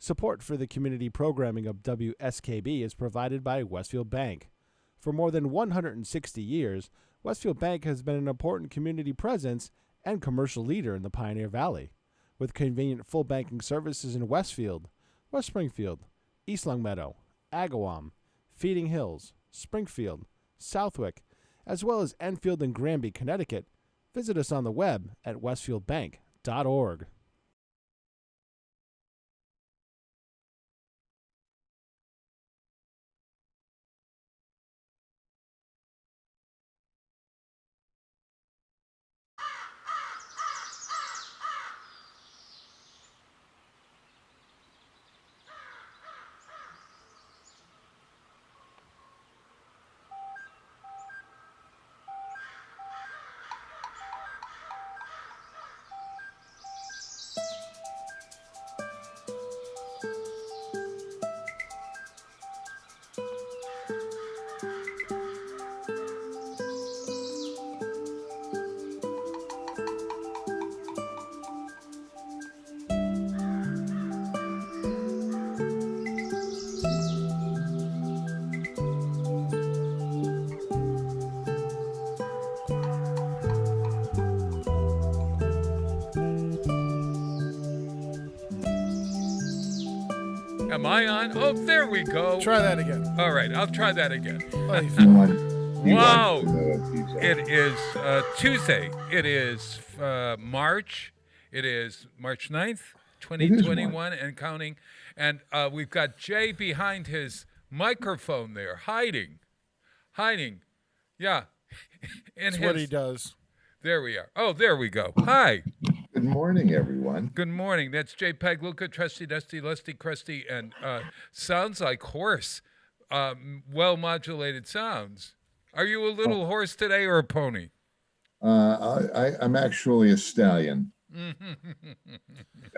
Support for the community programming of WSKB is provided by Westfield Bank. For more than 160 years, Westfield Bank has been an important community presence and commercial leader in the Pioneer Valley, with convenient full banking services in Westfield, West Springfield, East Longmeadow, Agawam, Feeding Hills, Springfield, Southwick, as well as Enfield and Granby, Connecticut. Visit us on the web at westfieldbank.org. Am I on? Oh, there we go. Try that again. All right, I'll try that again. Wow. It is Tuesday. It is March. It is March 9th, 2021 and counting. And we've got Jay behind his microphone there, hiding. Yeah. That's what he does. There we are. Oh, there we go. Hi. Good morning, everyone. Good morning. That's Jay Peg, Luca, Trusty, Dusty, Lusty, Crusty, and sounds like horse. Well-modulated sounds. Are you a little horse today or a pony? I'm actually a stallion.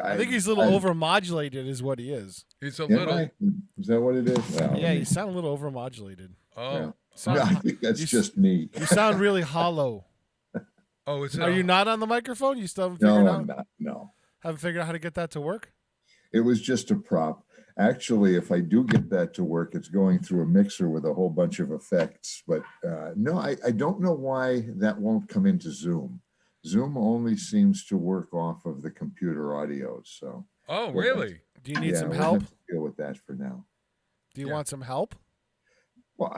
I think he's a little overmodulated is what he is. He's a little. Is that what it is? Well, yeah, you sound a little overmodulated. Oh. Yeah. I think that's just me. You sound really hollow. Oh, is it? Are you not on the microphone? You still haven't figured out? No, I'm not. No. Haven't figured out how to get that to work? It was just a prop. Actually, if I do get that to work, it's going through a mixer with a whole bunch of effects. But no, I don't know why that won't come into Zoom. Zoom only seems to work off of the computer audio. So. Oh, really? Do you need some we'll help? have to deal with that for now. Do you want some help? Well,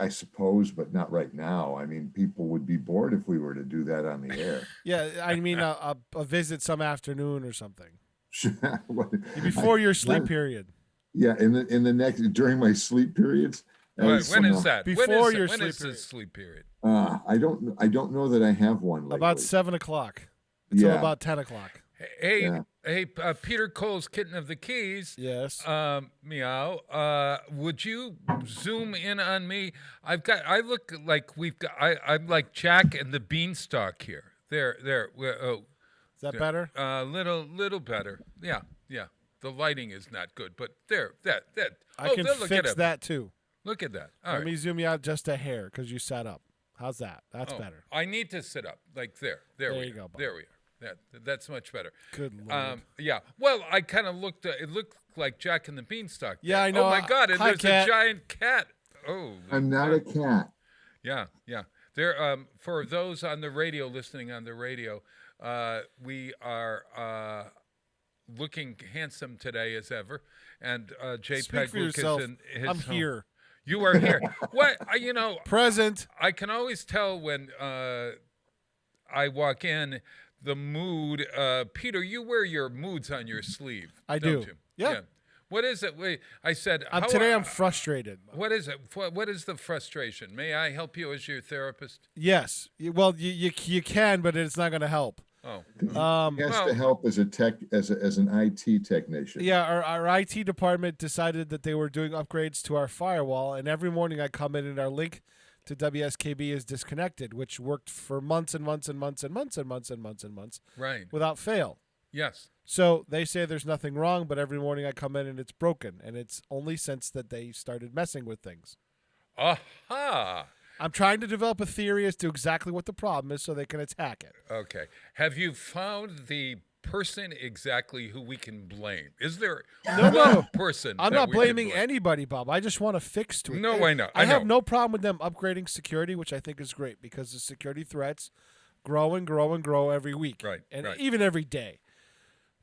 I suppose, but not right now. I mean, people would be bored if we were to do that on the air. Yeah, I mean a visit some afternoon or something. Before your sleep period. Yeah, in the next during my sleep periods. When is that? Before your sleep period? I don't know that I have one lately. About 7 o'clock until about 10 o'clock. Hey, Peter Cole's Kitten of the Keys. Yes. Meow. Would you zoom in on me? I'm like Jack and the Beanstalk here. There. Is that better? Little better. Yeah. The lighting is not good, but there. I can fix that too. Look at that. Let me zoom you out just a hair because you sat up. How's that? That's better. I need to sit up like there. There you go. Bob. There we are. That's much better. Good Lord. Yeah. Well, I kind of looked. It looked like Jack and the Beanstalk. Yeah, I know. Oh my God! And Hi, there's a giant cat. Oh. I'm not a cat. Yeah. There. For those on the radio, listening on the radio, we are looking handsome today as ever. And Jay Speak for Pegwick yourself. is in his I'm home. here. You are here. What? Present. I can always tell when I walk in the mood. Peter, you wear your moods on your sleeve. I don't do. You? Yeah. What is it? I said. Today I'm frustrated. What is it? What is the frustration? May I help you as your therapist? Yes. Well, you can, but it's not going to help. Oh. He has to help as an IT technician. Yeah, our IT department decided that they were doing upgrades to our firewall, and every morning I come in and our link to WSKB is disconnected, which worked for months and months and months and months and months and months and months. Right. Without fail. Yes. So they say there's nothing wrong, but every morning I come in and it's broken, and it's only since that they started messing with things. Aha! I'm trying to develop a theory as to exactly what the problem is so they can attack it. Okay. Have you found the person exactly who we can blame? Is there No, no. person? I'm that not we can blaming blame? anybody, Bob. I just want to fix to it. No, I know. I have know. no problem with them upgrading security, which I think is great because the security threats grow and grow and grow every week, Right, and right. even every day.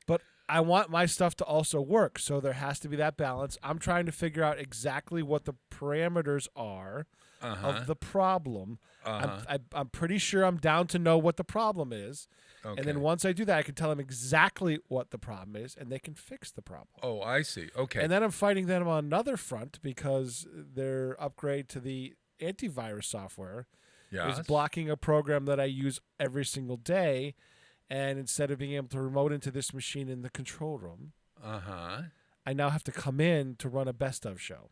But I want my stuff to also work, so there has to be that balance. I'm trying to figure out exactly what the parameters are of the problem. I'm pretty sure I'm down to know what the problem is. Okay. And then once I do that, I can tell them exactly what the problem is, and they can fix the problem. Oh, I see. Okay. And then I'm fighting them on another front because their upgrade to the antivirus software yes. is blocking a program that I use every single day. And instead of being able to remote into this machine in the control room, I now have to come in to run a best of show,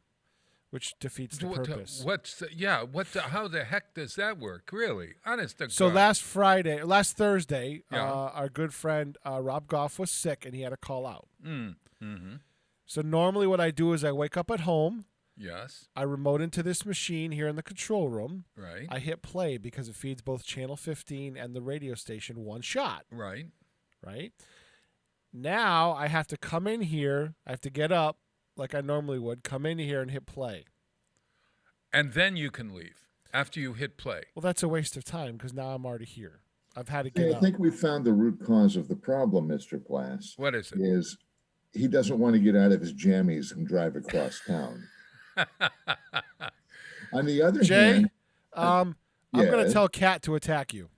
which defeats the purpose. How the heck does that work? Really? Honest to So God. last Thursday, Yeah. our good friend Rob Goff was sick and he had to call out. Mm-hmm. So normally what I do is I wake up at home. Yes. I remote into this machine here in the control room. Right. I hit play because it feeds both channel 15 and the radio station one shot. Right. Right? Now I have to come in here. I have to get up like I normally would, come in here and hit play. And then you can leave after you hit play. Well, that's a waste of time because now I'm already here. I've had to get I up. think we found the root cause of the problem, Mr. Plass. What is it? Is he doesn't want to get out of his jammies and drive across town. On the other Jay, hand, I'm going to tell Cat to attack you.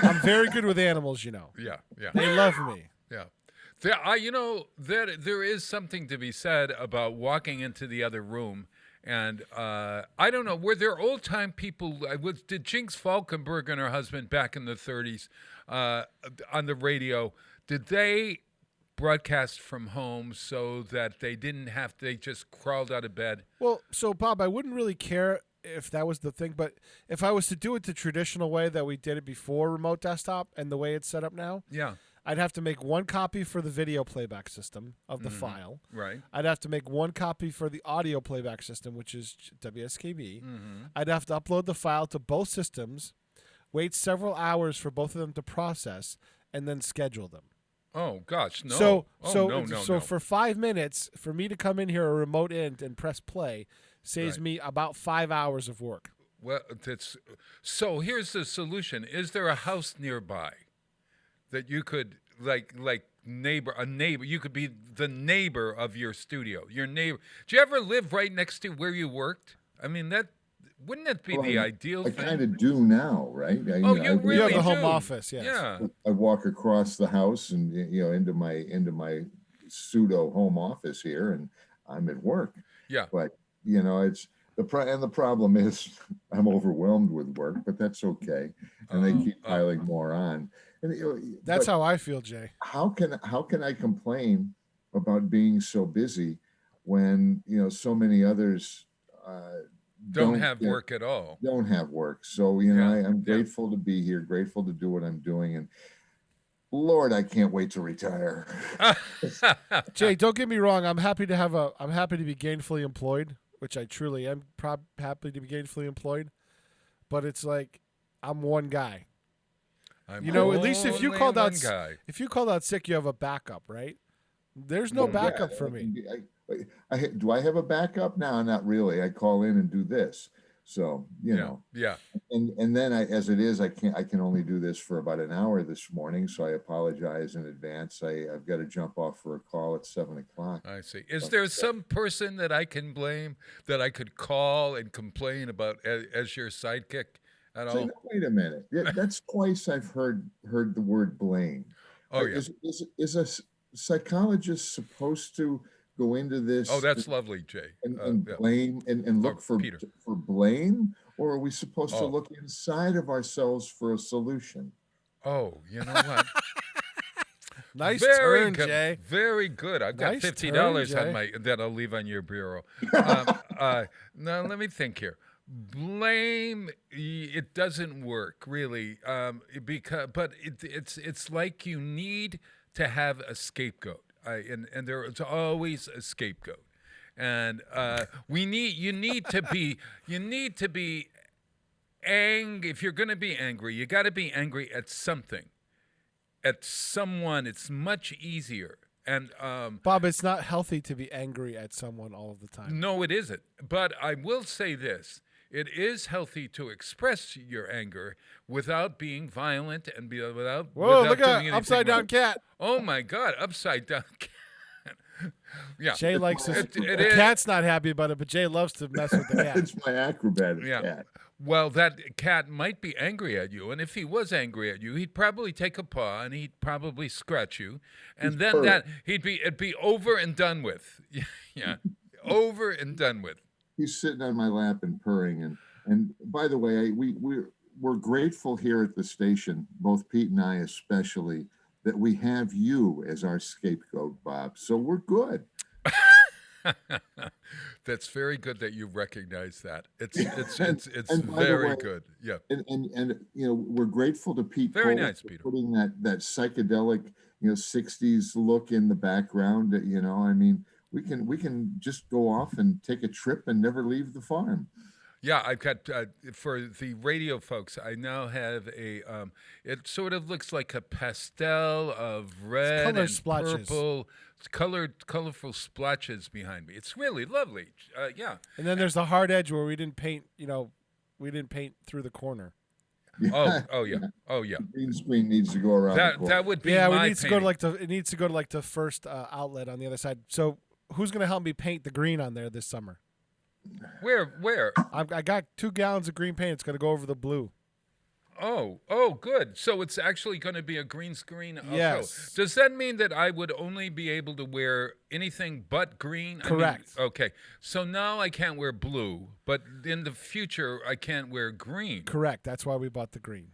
I'm very good with animals, you know. Yeah. They love me. Yeah. There is something to be said about walking into the other room. And I don't know, were there old-time people, did Jinx Falkenberg and her husband back in the 30s on the radio, did they broadcast from home so that they just crawled out of bed? Well, so, Bob, I wouldn't really care if that was the thing, but if I was to do it the traditional way that we did it before remote desktop and the way it's set up now, Yeah. I'd have to make one copy for the video playback system of the file. Right. I'd have to make one copy for the audio playback system, which is WSKB. I'd have to upload the file to both systems, wait several hours for both of them to process, and then schedule them. Oh, gosh, no. So for 5 minutes, for me to come in here or remote in and press play saves me about 5 hours of work. Well, so here's the solution. Is there a house nearby that you could, like a neighbor, you could be the neighbor of your studio, your neighbor? Do you ever live right next to where you worked? I mean, wouldn't that be the ideal I thing? kind of do now, right? You You really have the home do. office, yes. Yeah. I walk across the house and into my pseudo home office here, and I'm at work. Yeah. But it's the problem is I'm overwhelmed with work, but that's okay, and they keep piling more on. And That's how I feel, Jay. how can I complain about being so busy when so many others Don't have work at all. don't have work. So I'm grateful to be here, grateful to do what I'm doing, and Lord, I can't wait to retire. Jay, don't get me wrong. I'm happy to be gainfully employed, which I truly am. Happy to be gainfully employed, but it's like I'm one guy. At least if you called out sick, you have a backup, right? There's no backup for me. Do I have a backup? No, not really. I call in and do this. So Yeah. and then as it is, I can only do this for about an hour this morning. So I apologize in advance. I've got to jump off for a call at 7:00. I see. Is there some person that I can blame that I could call and complain about as your sidekick at all? Wait a minute. That's twice I've heard the word blame. Oh yeah. Is a psychologist supposed to go into this? Oh, that's lovely, Jay. And blame and look for blame, or are we supposed to look inside of ourselves for a solution? Oh, you know what? Nice turn, good, Jay. Very good. I've got Nice $50 turn, that I'll leave on your bureau. Now let me think here. Blame, it doesn't work really, but it's like you need to have a scapegoat. And there is always a scapegoat, and you need to be angry. If you're going to be angry, you got to be angry at something, at someone, it's much easier. And Bob, it's not healthy to be angry at someone all of the time. no, it isn't. But I will say this. It is healthy to express your anger without being violent and without Whoa, without look doing at anything upside down wrong. cat. Oh my God, upside down cat. Yeah. Jay likes to. It The is- cat's not happy about it, but Jay loves to mess with the cat. It's my acrobatic Yeah. cat. Well, that cat might be angry at you, and if he was angry at you, he'd probably take a paw and he'd probably scratch you, and He's then purring. it'd be over and done with. Yeah, over and done with. He's sitting on my lap and purring. And by the way, we're grateful here at the station, both Pete and I especially, that we have you as our scapegoat, Bob. So we're good. That's very good that you recognize that. It's And by the very way- good. Yeah. And you know, we're grateful to Pete Very Cole nice, for Peter. putting that psychedelic, 60s look in the background. I mean, we can just go off and take a trip and never leave the farm. Yeah, I've got for the radio folks. I now have a. It sort of looks like a pastel of red color and splotches. purple, colorful splotches behind me. It's really lovely. Yeah. And then there's the hard edge where we didn't paint. We didn't paint through the corner. Oh yeah. Oh yeah. Green screen needs to go around. the That corner. would be Yeah, my we need to go to painting. it needs to go to like the first outlet on the other side. So who's gonna help me paint the green on there this summer? Where? I got 2 gallons of green paint. It's gonna go over the blue. Oh, good. So it's actually going to be a green screen. Also. Yes. Does that mean that I would only be able to wear anything but green? Correct. Okay. So now I can't wear blue, but in the future I can't wear green. Correct. That's why we bought the green.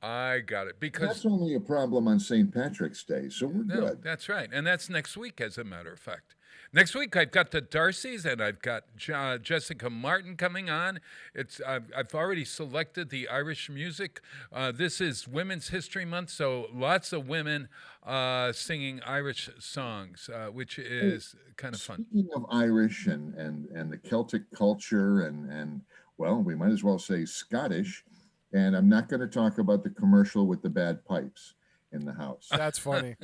I got it. Because That's only a problem on St. Patrick's Day, so we're no, good. that's right. And that's next week, as a matter of fact. Next week, I've got the Darcys and I've got Jessica Martin coming on. I've already selected the Irish music. This is Women's History Month, so lots of women singing Irish songs, which is kind of fun. Speaking of Irish and the Celtic culture and well, we might as well say Scottish. And I'm not going to talk about the commercial with the bad pipes in the house. That's funny.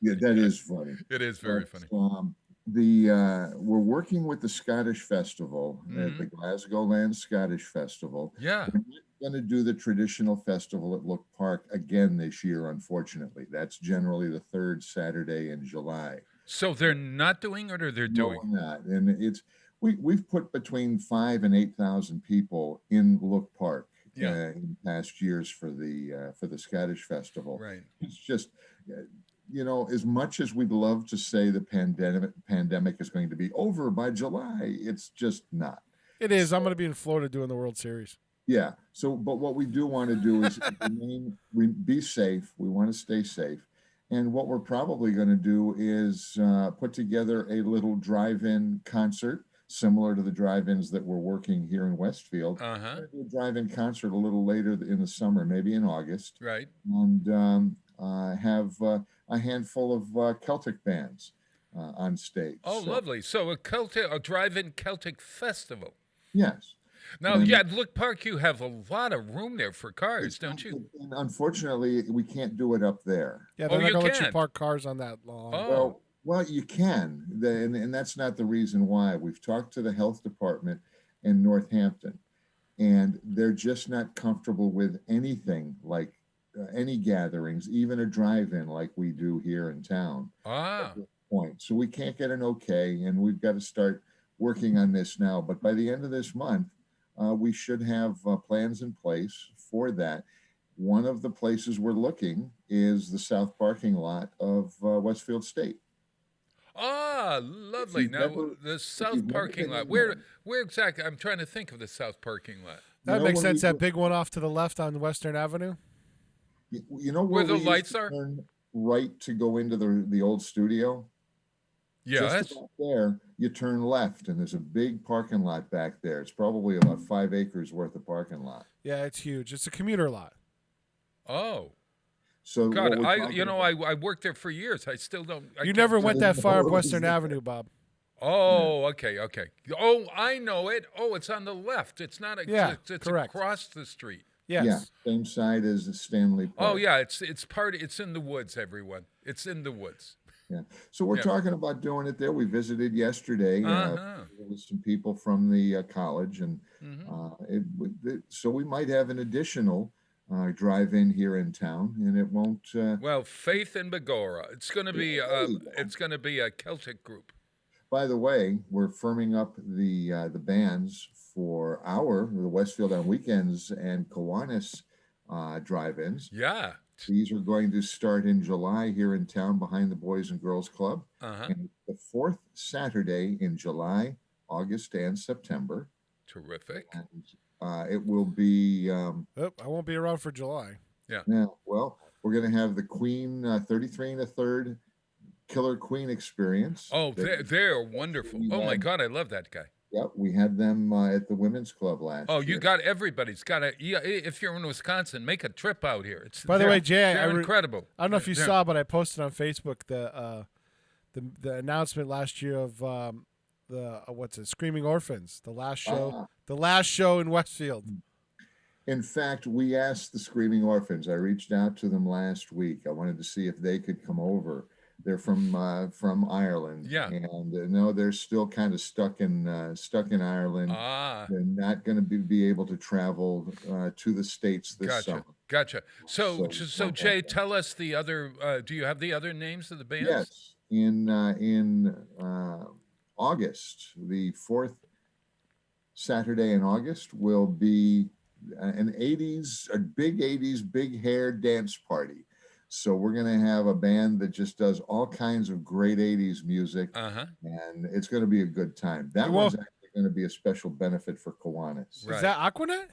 Yeah, that is funny. It is very But, funny. We're working with the Scottish Festival, at the Glasgow Land Scottish Festival. Yeah. We're not going to do the traditional festival at Look Park again this year, unfortunately. That's generally the third Saturday in July. So they're not doing it, or they're No, doing? we're not. And we've put between 5,000 and 8,000 people in Look Park Yeah. in past years for the Scottish Festival. Right. It's just, as much as we'd love to say the pandemic is going to be over by July, it's just not. It is. I'm gonna be in Florida doing the World Series. Yeah. So, but what we do want to do is be safe. We want to stay safe. And what we're probably going to do is put together a little drive-in concert, similar to the drive-ins that we're working here in Westfield. Uh-huh. We're gonna do a drive-in concert a little later in the summer, maybe in August, Right. and have a handful of Celtic bands on stage. Oh, So, lovely. So a drive-in Celtic festival. Yes. Now, And- yeah, at Look Park, you have a lot of room there for cars, don't you? And unfortunately, we can't do it up there. Yeah, Oh, they're not you gonna let you can't? park cars on that long. Oh. Well, you can, and that's not the reason why. We've talked to the health department in Northampton, and they're just not comfortable with anything like any gatherings, even a drive-in like we do here in town. Ah. Point. So we can't get an okay, and we've got to start working on this now. But by the end of this month, we should have plans in place for that. One of the places we're looking is the south parking lot of Westfield State. Ah, lovely. you've Now, never- the you've south never parking been lot. in Where there. exactly? I'm trying to think of the south parking lot. That know makes when we sense. That go- big one off to the left on Western Avenue. You know Where the we used lights to are? turn right to go into the old studio? Yes. Just about there, you turn left, and there's a big parking lot back there. It's probably about 5 acres worth of parking lot. Yeah, it's huge. It's a commuter lot. Oh, So God. what we're I talking about- I worked there for years. I still don't. I You can't never do went it. that far up No, Western it's- Avenue, Bob. Oh, okay. Oh, I know it. Oh, it's on the left. It's not. Yeah, It's correct. across the street. Yes. Yeah, same side as the Stanley Park. Oh yeah, it's in the woods, everyone. It's in the woods. Yeah. So we're Yeah. talking about doing it there. We visited yesterday Uh-huh. with some people from the college, and so we might have an additional drive-in here in town, and it won't. Well, Faith and Begora. It's going to be There you go. a Celtic group. By the way, we're firming up the bands for the Westfield on Weekends and Kiwanis drive-ins. Yeah. These are going to start in July here in town behind the Boys and Girls Club. Uh-huh. And the fourth Saturday in July, August, and September. Terrific. And it will be. I won't be around for July. Yeah. Well, we're going to have the Queen 33 and a third Killer Queen experience. Oh, they're wonderful. Oh my God, I love that guy. Yep, we had them at the Women's Club last year. Oh, you got everybody's got to. Yeah, if you're in Wisconsin, make a trip out here. By the way, Jay, they're incredible. I don't know if you saw, but I posted on Facebook the announcement last year of Screaming Orphans, the last show in Westfield. In fact, we asked the Screaming Orphans. I reached out to them last week. I wanted to see if they could come over. They're from Ireland. Yeah. And no, they're still kind of stuck in Ireland. They're not going to be able to travel to the States this summer. Gotcha. So Jay, tell us the other. Do you have the other names of the bands? Yes. In August, the fourth Saturday in August will be a big 80s big hair dance party. So we're going to have a band that just does all kinds of great 80s music, and it's going to be a good time. That one's actually going to be a special benefit for Kiwanis. Right. Is that Aquanet?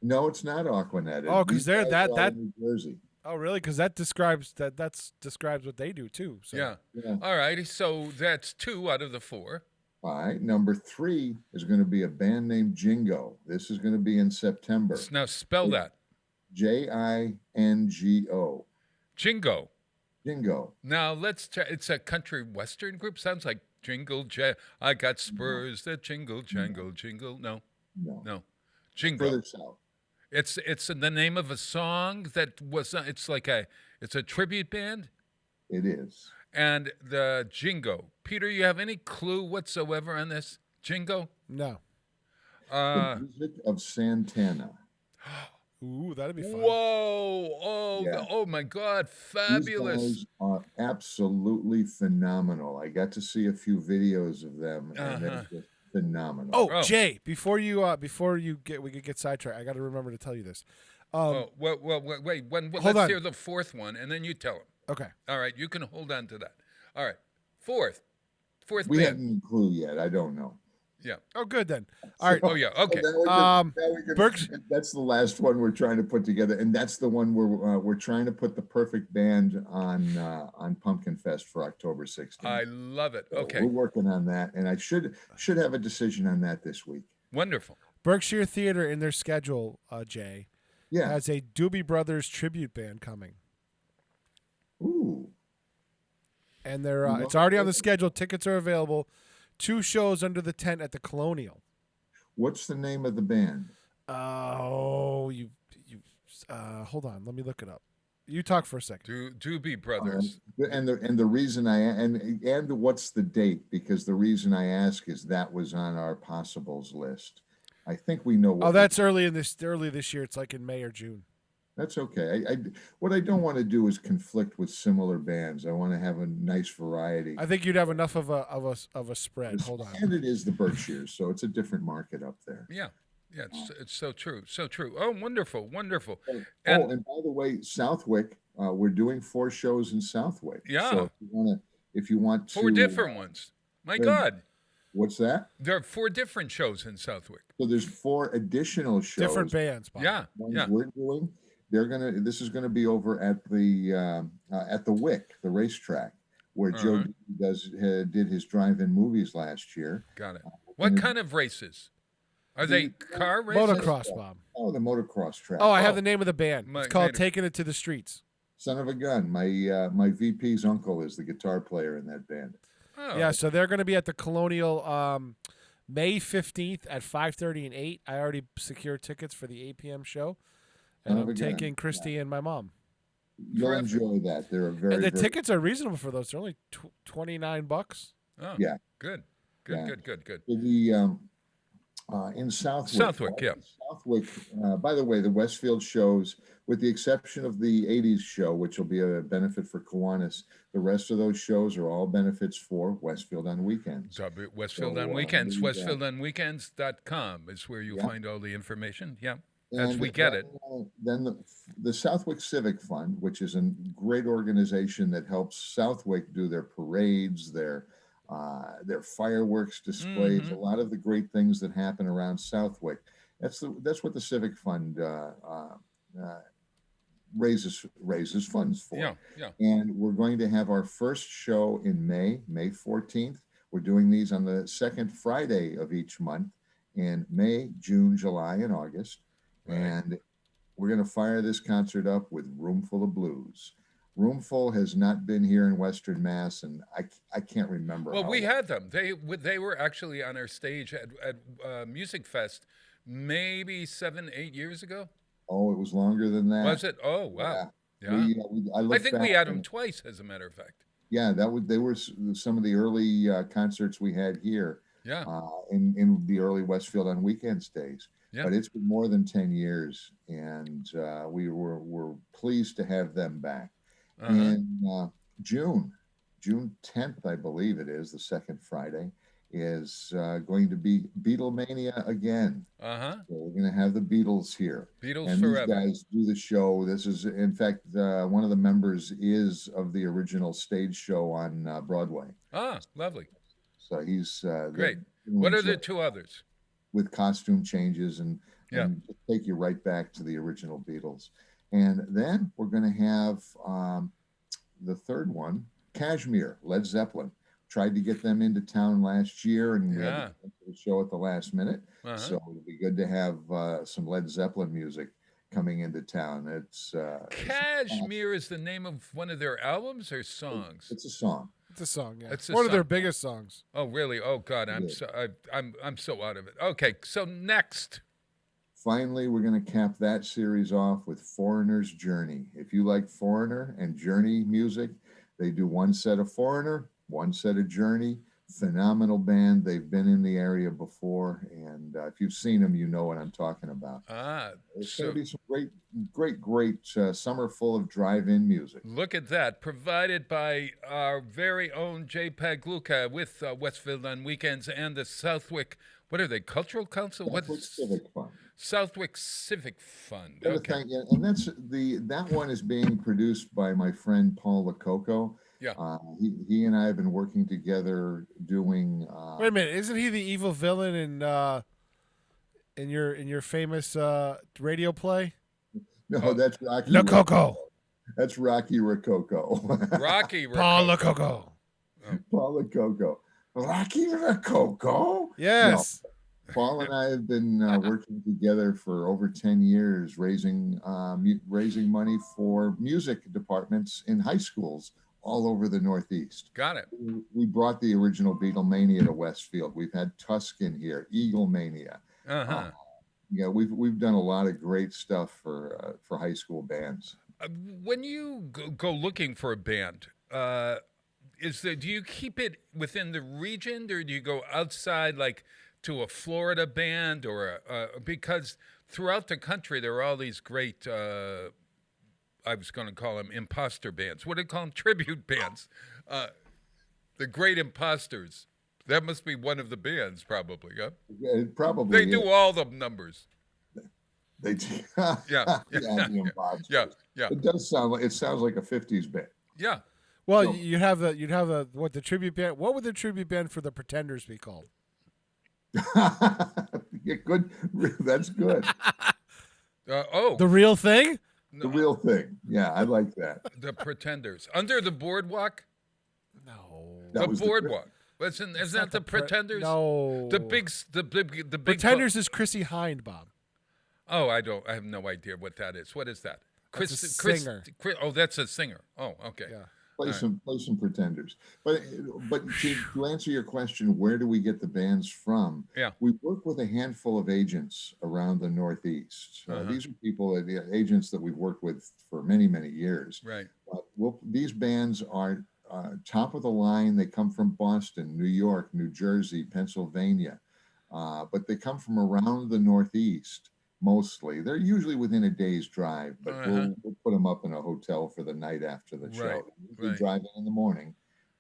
No, it's not Aquanet. Oh, because they're that New Jersey. Oh, really? Because that describes what they do too. So. Yeah. All right. So that's 2 out of the 4. All right. Number 3 is going to be a band named Jingo. This is going to be in September. Now spell that. Jingo. Jingo. Now let's try. It's a country western group. Sounds like Jingle. I got spurs that jingle, jangle, jingle. No. Jingo. Further south. It's the name of a song that was. It's a tribute band. It is. And the Jingo. Peter, you have any clue whatsoever on this Jingo? No. The music of Santana. Ooh, that'd be fun. Whoa! Oh my God! Fabulous! These guys are absolutely phenomenal. I got to see a few videos of them, and they're just phenomenal. Oh, Jay, before we get sidetracked, I got to remember to tell you this. Wait. Let's hear the fourth one, and then you tell them. Okay. All right, you can hold on to that. All right, fourth. We band. haven't a clue yet. I don't know. Yeah. Oh, good then. All right. Oh yeah. Okay. That's the last one we're trying to put together, and that's the one we're trying to put the perfect band on Pumpkin Fest for October 16th. I love it. Okay. So we're working on that, and I should have a decision on that this week. Wonderful. Berkshire Theater in their schedule, Jay, has a Doobie Brothers tribute band coming. Ooh. And they're it's already on the schedule. Tickets are available. 2 shows under the tent at the Colonial. What's the name of the band? Hold on, let me look it up. You talk for a second. Doobie Brothers. And the reason and what's the date? Because the reason I ask is that was on our possibles list. I think we know. That's early this year. It's like in May or June. That's okay. What I don't want to do is conflict with similar bands. I want to have a nice variety. I think you'd have enough of a spread. Hold on. And it is the Berkshires, so it's a different market up there. Yeah. Yeah, it's so true. So true. Oh, wonderful. And by the way, Southwick, we're doing 4 shows in Southwick. Yeah. So if you want to 4 different ones. My God. What's that? There are 4 different shows in Southwick. So there's 4 additional shows. Different bands, Bob. Yeah. We're doing. This is gonna be over at the Wick, the racetrack, where Joe did his drive-in movies last year. Got it. What kind of races? Are they car races? Motocross, Bob. Oh, the motocross track. Oh, I have the name of the band. It's called Taking It to the Streets. Son of a gun. My VP's uncle is the guitar player in that band. Oh. Yeah, so they're going to be at the Colonial May 15th at 5:30 and 8. I already secured tickets for the 8 p.m. show. And Son of I'm a gun. taking Christy and my mom. You'll Terrific. enjoy that. They're a very, And the very, tickets are reasonable for those. They're only $29. Oh, yeah. good. Yeah. Good. So the in Southwick. Southwick, yeah. Southwick. By the way, the Westfield shows, with the exception of the '80s show, which will be a benefit for Kiwanis, the rest of those shows are all benefits for Westfield on weekends. Westfield So, on Weekends. we, WestfieldOnWeekends.com is where you'll Yeah. find all the information. Yeah, as And we get it. then the Southwick Civic Fund, which is a great organization that helps Southwick do their parades, their fireworks displays, a lot of the great things that happen around Southwick. That's what the Civic Fund raises funds for. Yeah. And we're going to have our first show in May 14th. We're doing these on the second Friday of each month in May, June, July, and August. Right. And we're going to fire this concert up with Roomful of Blues. Roomful has not been here in Western Mass, and I can't remember. Well, how we long. had them. They were actually on our stage at Music Fest maybe 7-8 years ago. Oh, it was longer than that. Was it? Oh, wow. Yeah. I I think we had them and- twice, as a matter of fact. Yeah, they were some of the early concerts we had here. Yeah. In the early Westfield on Weekends days. Yeah. But it's been more than 10 years, and we're pleased to have them back. In June 10th, I believe it is, the second Friday, is going to be Beatlemania again. So we're going to have the Beatles here. Beatles and forever. These guys do the show. This is, in fact, one of the members is of the original stage show on Broadway. Ah, lovely. So he's Great. What are the two others? With costume changes and just take you right back to the original Beatles. And then we're going to have the third one, Kashmir, Led Zeppelin. Tried to get them into town last year, and we had to cancel the show at the last minute. So it'll be good to have some Led Zeppelin music coming into town. It's Kashmir is the name of one of their albums or songs? It's a song. It's a song, yeah. It's a One of their song. biggest songs. Oh, really? Oh, God, I'm so out of it. Okay, so next. Finally, we're going to cap that series off with Foreigner's Journey. If you like Foreigner and Journey music, they do one set of Foreigner, one set of Journey. Phenomenal band. They've been in the area before, and if you've seen them, you know what I'm talking about. It's going to be some great summer full of drive-in music. Look at that, provided by our very own JPEG Luca with Westfield on Weekends and the Southwick. What are they? Cultural Council? Southwick Civic Fund. Southwick Civic Fund. Yeah, Okay. and that one is being produced by my friend Paul Lococo. Yeah. He and I have been working together doing. Wait a minute, isn't he the evil villain in your famous radio play? No, that's Rocky. Lococo. That's Rocky Rococo. Rocky. Paul Lococo. Paul Lococo. Rocky Rococo. Yes. No. Paul and I have been working together for over 10 years, raising money for music departments in high schools all over the Northeast. Got it. We brought the original Beatlemania to Westfield. We've had Tuscan here, Eaglemania. Yeah, we've done a lot of great stuff for high school bands. When you go looking for a band, do you keep it within the region, or do you go outside, like to a Florida band, or because throughout the country there are all these great, I was going to call them imposter bands. What do you call them? Tribute bands. The Great Imposters. That must be one of the bands, probably. Huh? It probably They do all the numbers. They do. Yeah. The Imposters. Yeah. It sounds like a 50s band. Yeah. Well, No. you'd have the tribute band. What would the tribute band for the Pretenders be called? Yeah, good. That's good. The Real Thing. The Real Thing. Yeah, I like that. The Pretenders. Under the Boardwalk? No. That The was Boardwalk. Isn't that the Pretenders? No. The big Pretenders is Chrissy Hind, Bob. Oh, I have no idea what that is. What is that? That's a singer. Oh, that's a singer. Oh, okay. Yeah. All right. play some Pretenders. But to answer your question, where do we get the bands from? Yeah. We work with a handful of agents around the Northeast. These are people, the agents that we've worked with for many, many years. Right. These bands are top of the line. They come from Boston, New York, New Jersey, Pennsylvania, but they come from around the Northeast mostly. They're usually within a day's drive, but we'll put them up in a hotel for the night after the show. We drive in the morning,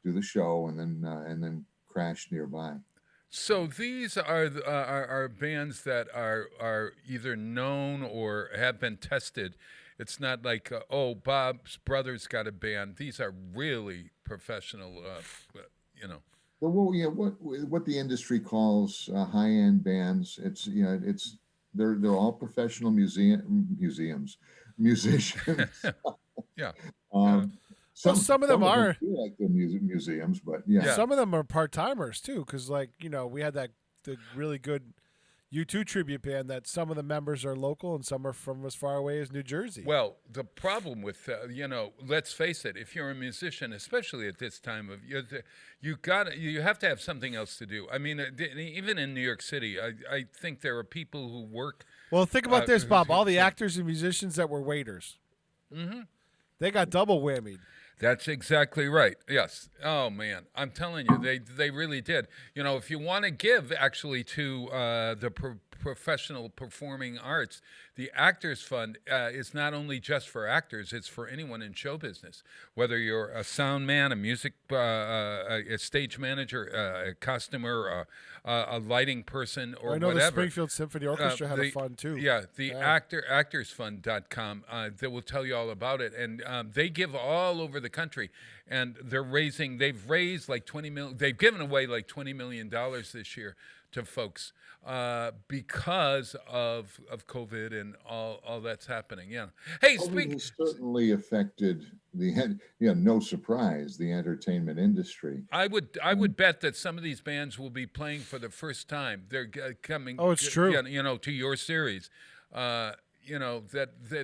do the show, and then crash nearby. So these are bands that are either known or have been tested. It's not like Bob's brother's got a band. These are really professional, you know. Well, yeah, what the industry calls high-end bands. They're all professional musicians. Yeah. Some of them are feel like they're museums, but yeah. Some of them are part-timers too, because we had the really good U2 tribute band that some of the members are local and some are from as far away as New Jersey. Well, the problem with let's face it, if you're a musician, especially at this time of year, you have to have something else to do. I mean, even in New York City, I think there are people who work. Well, think about this, Bob. All the actors and musicians that were waiters, they got double whammied. That's exactly right. Yes. Oh man, I'm telling you, they really did. If you want to give actually to the professional performing arts, the Actors Fund is not only just for actors; it's for anyone in show business. Whether you're a sound man, a music, a stage manager, a costumer, a lighting person, or I know whatever. The Springfield Symphony Orchestra had a fund too. Yeah, actorsfund.com. They will tell you all about it, and they give all over the country, and they've raised like $20 million. They've given away like $20 million this year to folks because of COVID and all that's happening. Yeah. Hey, COVID has certainly affected no surprise, the entertainment industry. I would bet that some of these bands will be playing for the first time. They're coming. Oh, it's true. To your series. That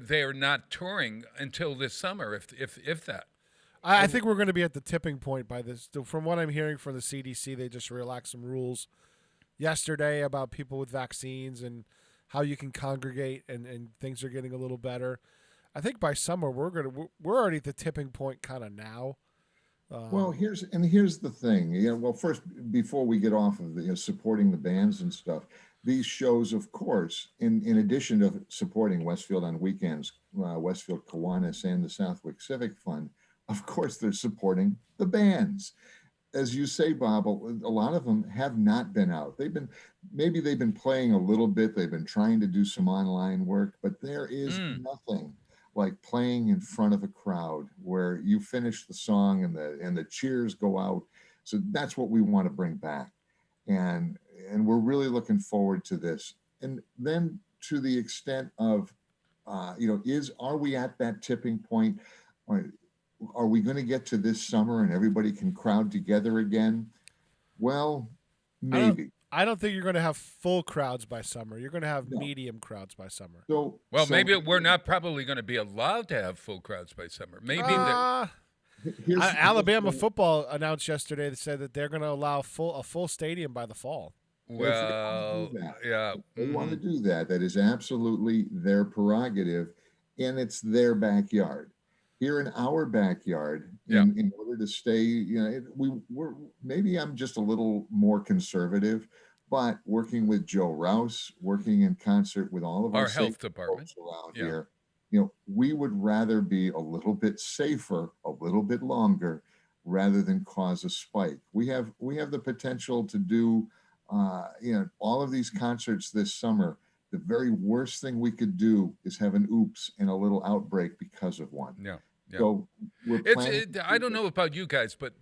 they are not touring until this summer, if that. I think we're going to be at the tipping point by this. From what I'm hearing from the CDC, they just relaxed some rules yesterday about people with vaccines and how you can congregate, and things are getting a little better. I think by summer we're already at the tipping point kind of now. Well, here's the thing. Well, first, before we get off of the supporting the bands and stuff, these shows, of course, in addition to supporting Westfield on weekends, Westfield Kiwanis and the Southwick Civic Fund, of course, they're supporting the bands. As you say, Bob, a lot of them have not been out. They've been playing a little bit. They've been trying to do some online work, but there is nothing like playing in front of a crowd where you finish the song and the cheers go out. So that's what we want to bring back, and we're really looking forward to this. And then to the extent of, are we at that tipping point? Are we going to get to this summer and everybody can crowd together again? Well, maybe. I don't think you're going to have full crowds by summer. You're going to have medium crowds by summer. So maybe we're not probably going to be allowed to have full crowds by summer. Maybe Alabama football announced yesterday that said that they're going to allow a full stadium by the fall. Well, yeah. They want to do that. That is absolutely their prerogative, and it's their backyard. Here in our backyard, in order to stay, we're maybe I'm just a little more conservative, but working with Joe Rouse, working in concert with all of our health department around here, we would rather be a little bit safer, a little bit longer, rather than cause a spike. We have the potential to do, all of these concerts this summer. The very worst thing we could do is have an oops and a little outbreak because of one. Yeah. Yeah. So I don't know about you guys, but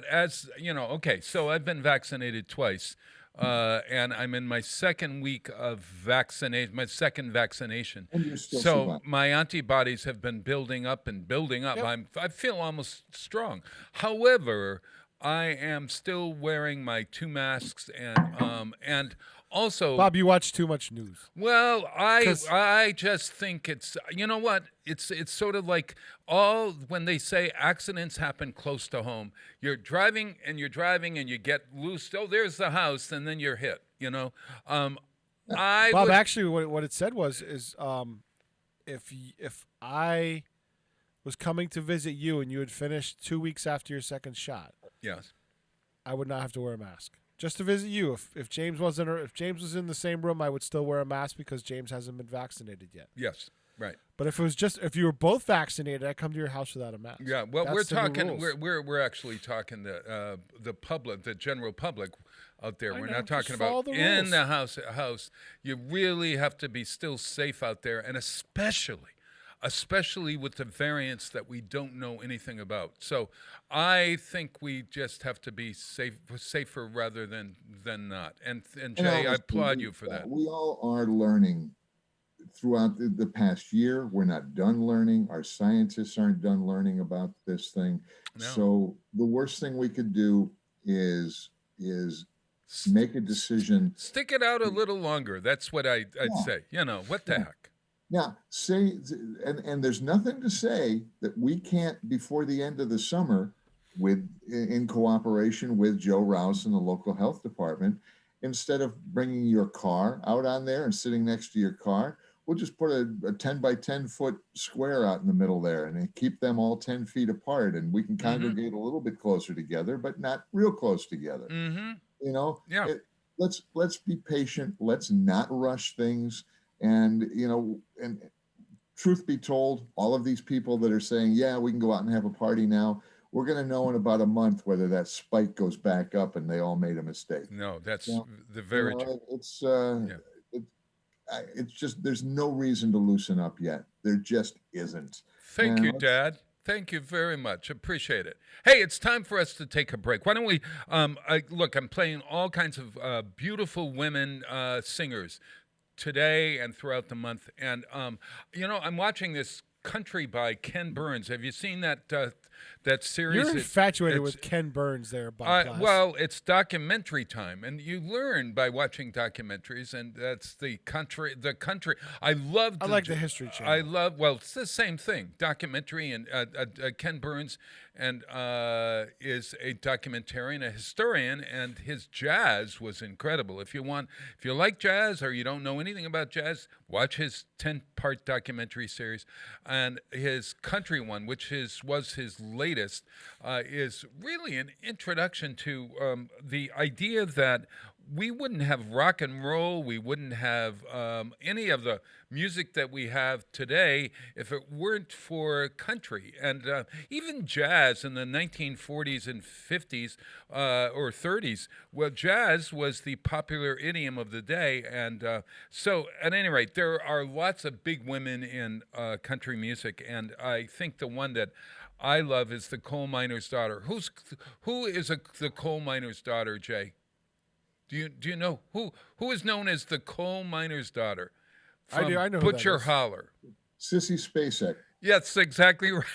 as okay, so I've been vaccinated twice, and I'm in my second week of vaccination, my second vaccination. And you're still so surviving. My antibodies have been building up and building up. Yep. I feel almost strong. However, I am still wearing my 2 masks, and also, Bob, you watch too much news. well, I 'Cause- I just think it's, you know what, it's sort of like all when they say accidents happen close to home. You're driving and you get loose. Oh, there's the house, and then you're hit. Um, I Bob, would actually, what it said is if I was coming to visit you and you had finished 2 weeks after your second shot, yes. I would not have to wear a mask. Just to visit you. If James wasn't, or if James was in the same room, I would still wear a mask because James hasn't been vaccinated yet. Yes, right. But if you were both vaccinated, I'd come to your house without a mask. Yeah, well, That's we're the new talking. rules. We're actually talking the public, the general public out there. I We're know, not just talking follow about the in rules. the house. You really have to be still safe out there, and especially with the variants that we don't know anything about. So I think we just have to be safer rather than not. And Jay, I honestly, applaud you for that. We all are learning throughout the past year. We're not done learning. Our scientists aren't done learning about this thing. No. So the worst thing we could do is make a decision. Stick it out a little longer. That's what I'd Yeah. say. What the heck? Now, and there's nothing to say that we can't before the end of the summer, in cooperation with Joe Rouse and the local health department, instead of bringing your car out on there and sitting next to your car, we'll just put a 10 by 10 foot square out in the middle there and keep them all 10 feet apart, and we can congregate a little bit closer together, but not real close together. Mm-hmm. Yeah. Let's be patient. Let's not rush things. And and truth be told, all of these people that are saying, yeah, we can go out and have a party now, we're going to know in about a month whether that spike goes back up and they all made a mistake. No, that's Yeah. the very true. It's just, there's no reason to loosen up yet. There just isn't. Thank And you, Dad. Thank you very much. Appreciate it. Hey, it's time for us to take a break. Why don't we? Look, I'm playing all kinds of beautiful women singers today and throughout the month. And I'm watching this Country by Ken Burns. Have you seen that series? You're infatuated with Ken Burns there, Bob. Well, it's documentary time, and you learn by watching documentaries, and that's the country. I like the History Channel. It's the same thing, documentary, and Ken Burns and is a documentarian, a historian, and his jazz was incredible. If you like jazz or you don't know anything about jazz, watch his 10-part documentary series, and his country one, which was his latest, is really an introduction to the idea that we wouldn't have rock and roll, we wouldn't have any of the music that we have today if it weren't for country. And even jazz in the 1940s and 50s or 30s, well, jazz was the popular idiom of the day. And so, at any rate, there are lots of big women in country music, and I think the one that I love is the coal miner's daughter. Who is the coal miner's daughter, Jay? Do you know who is known as the coal miner's daughter? From I know Butcher Holler. Sissy Spacek. Yes, exactly right.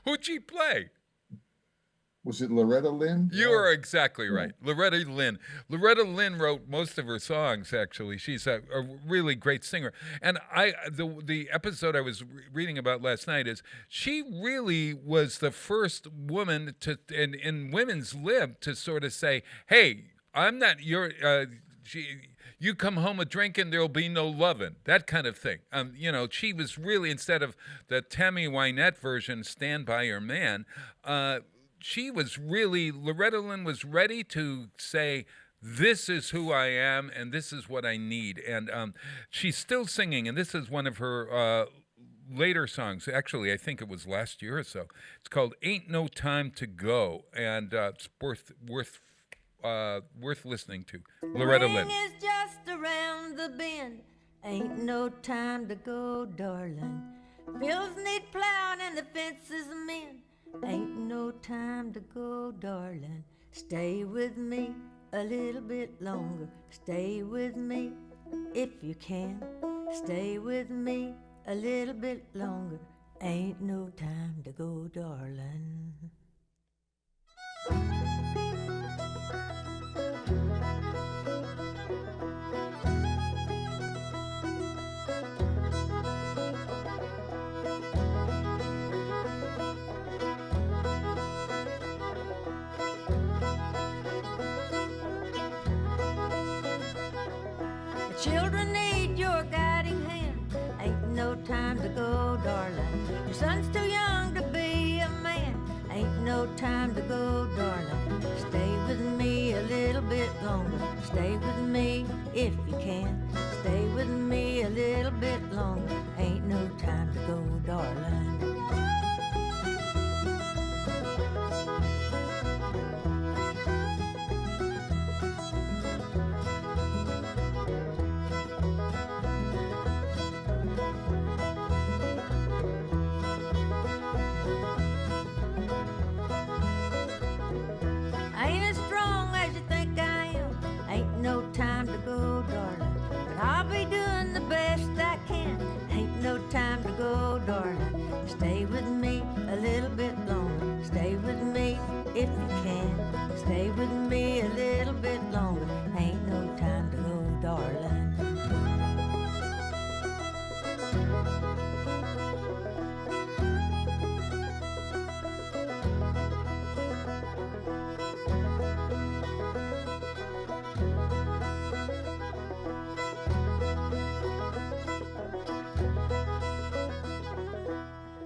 Who'd she play? Was it Loretta Lynn? You are exactly right. Loretta Lynn. Loretta Lynn wrote most of her songs, actually. She's a really great singer. And the episode I was reading about last night is she really was the first woman in women's lib to sort of say, hey, I'm not your... you come home a drinking, there'll be no loving, that kind of thing. She was really, instead of the Tammy Wynette version, Stand By Your Man, Loretta Lynn was ready to say, this is who I am and this is what I need. And she's still singing, and this is one of her later songs. Actually, I think it was last year or so. It's called Ain't No Time to Go, and it's worth listening to. Loretta Lynn. Spring is just around the bend. Ain't no time to go, darling. Fields need plowing and the fences mend. Ain't no time to go, darling. Stay with me a little bit longer. Stay with me if you can. Stay with me a little bit longer. Ain't no time to go, darling. The children need your guiding hand. Ain't no time to go, darling. Your son's too young to be a man. Ain't no time to go, darling. Stay with me a little bit longer. Stay with me if you can. Stay with me a little bit longer. Ain't no time to go, darling. I ain't as strong as you think I am. Ain't no time to go, darling. But I'll be doing the best I can. Ain't no time to go, darling. Stay with me a little bit longer. Stay with me if you can. Stay with me a little bit longer. Ain't no time to go, darling.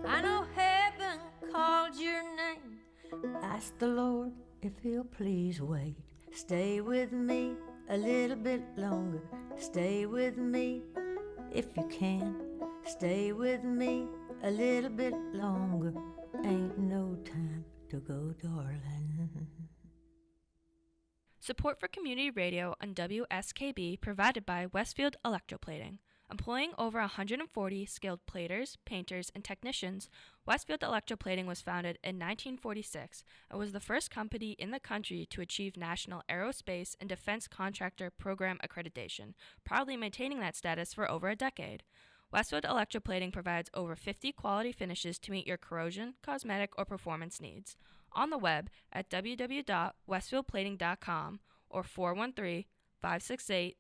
I know heaven called your name. Ask the Lord if he'll please wait. Stay with me a little bit longer. Stay with me if you can. Stay with me a little bit longer. Ain't no time to go, darling. Support for community radio on WSKB provided by Westfield Electroplating. Employing over 140 skilled platers, painters, and technicians, Westfield Electroplating was founded in 1946 and was the first company in the country to achieve National Aerospace and Defense Contractor Program accreditation, proudly maintaining that status for over a decade. Westfield Electroplating provides over 50 quality finishes to meet your corrosion, cosmetic, or performance needs. On the web at www.westfieldplating.com or 413-568-3716.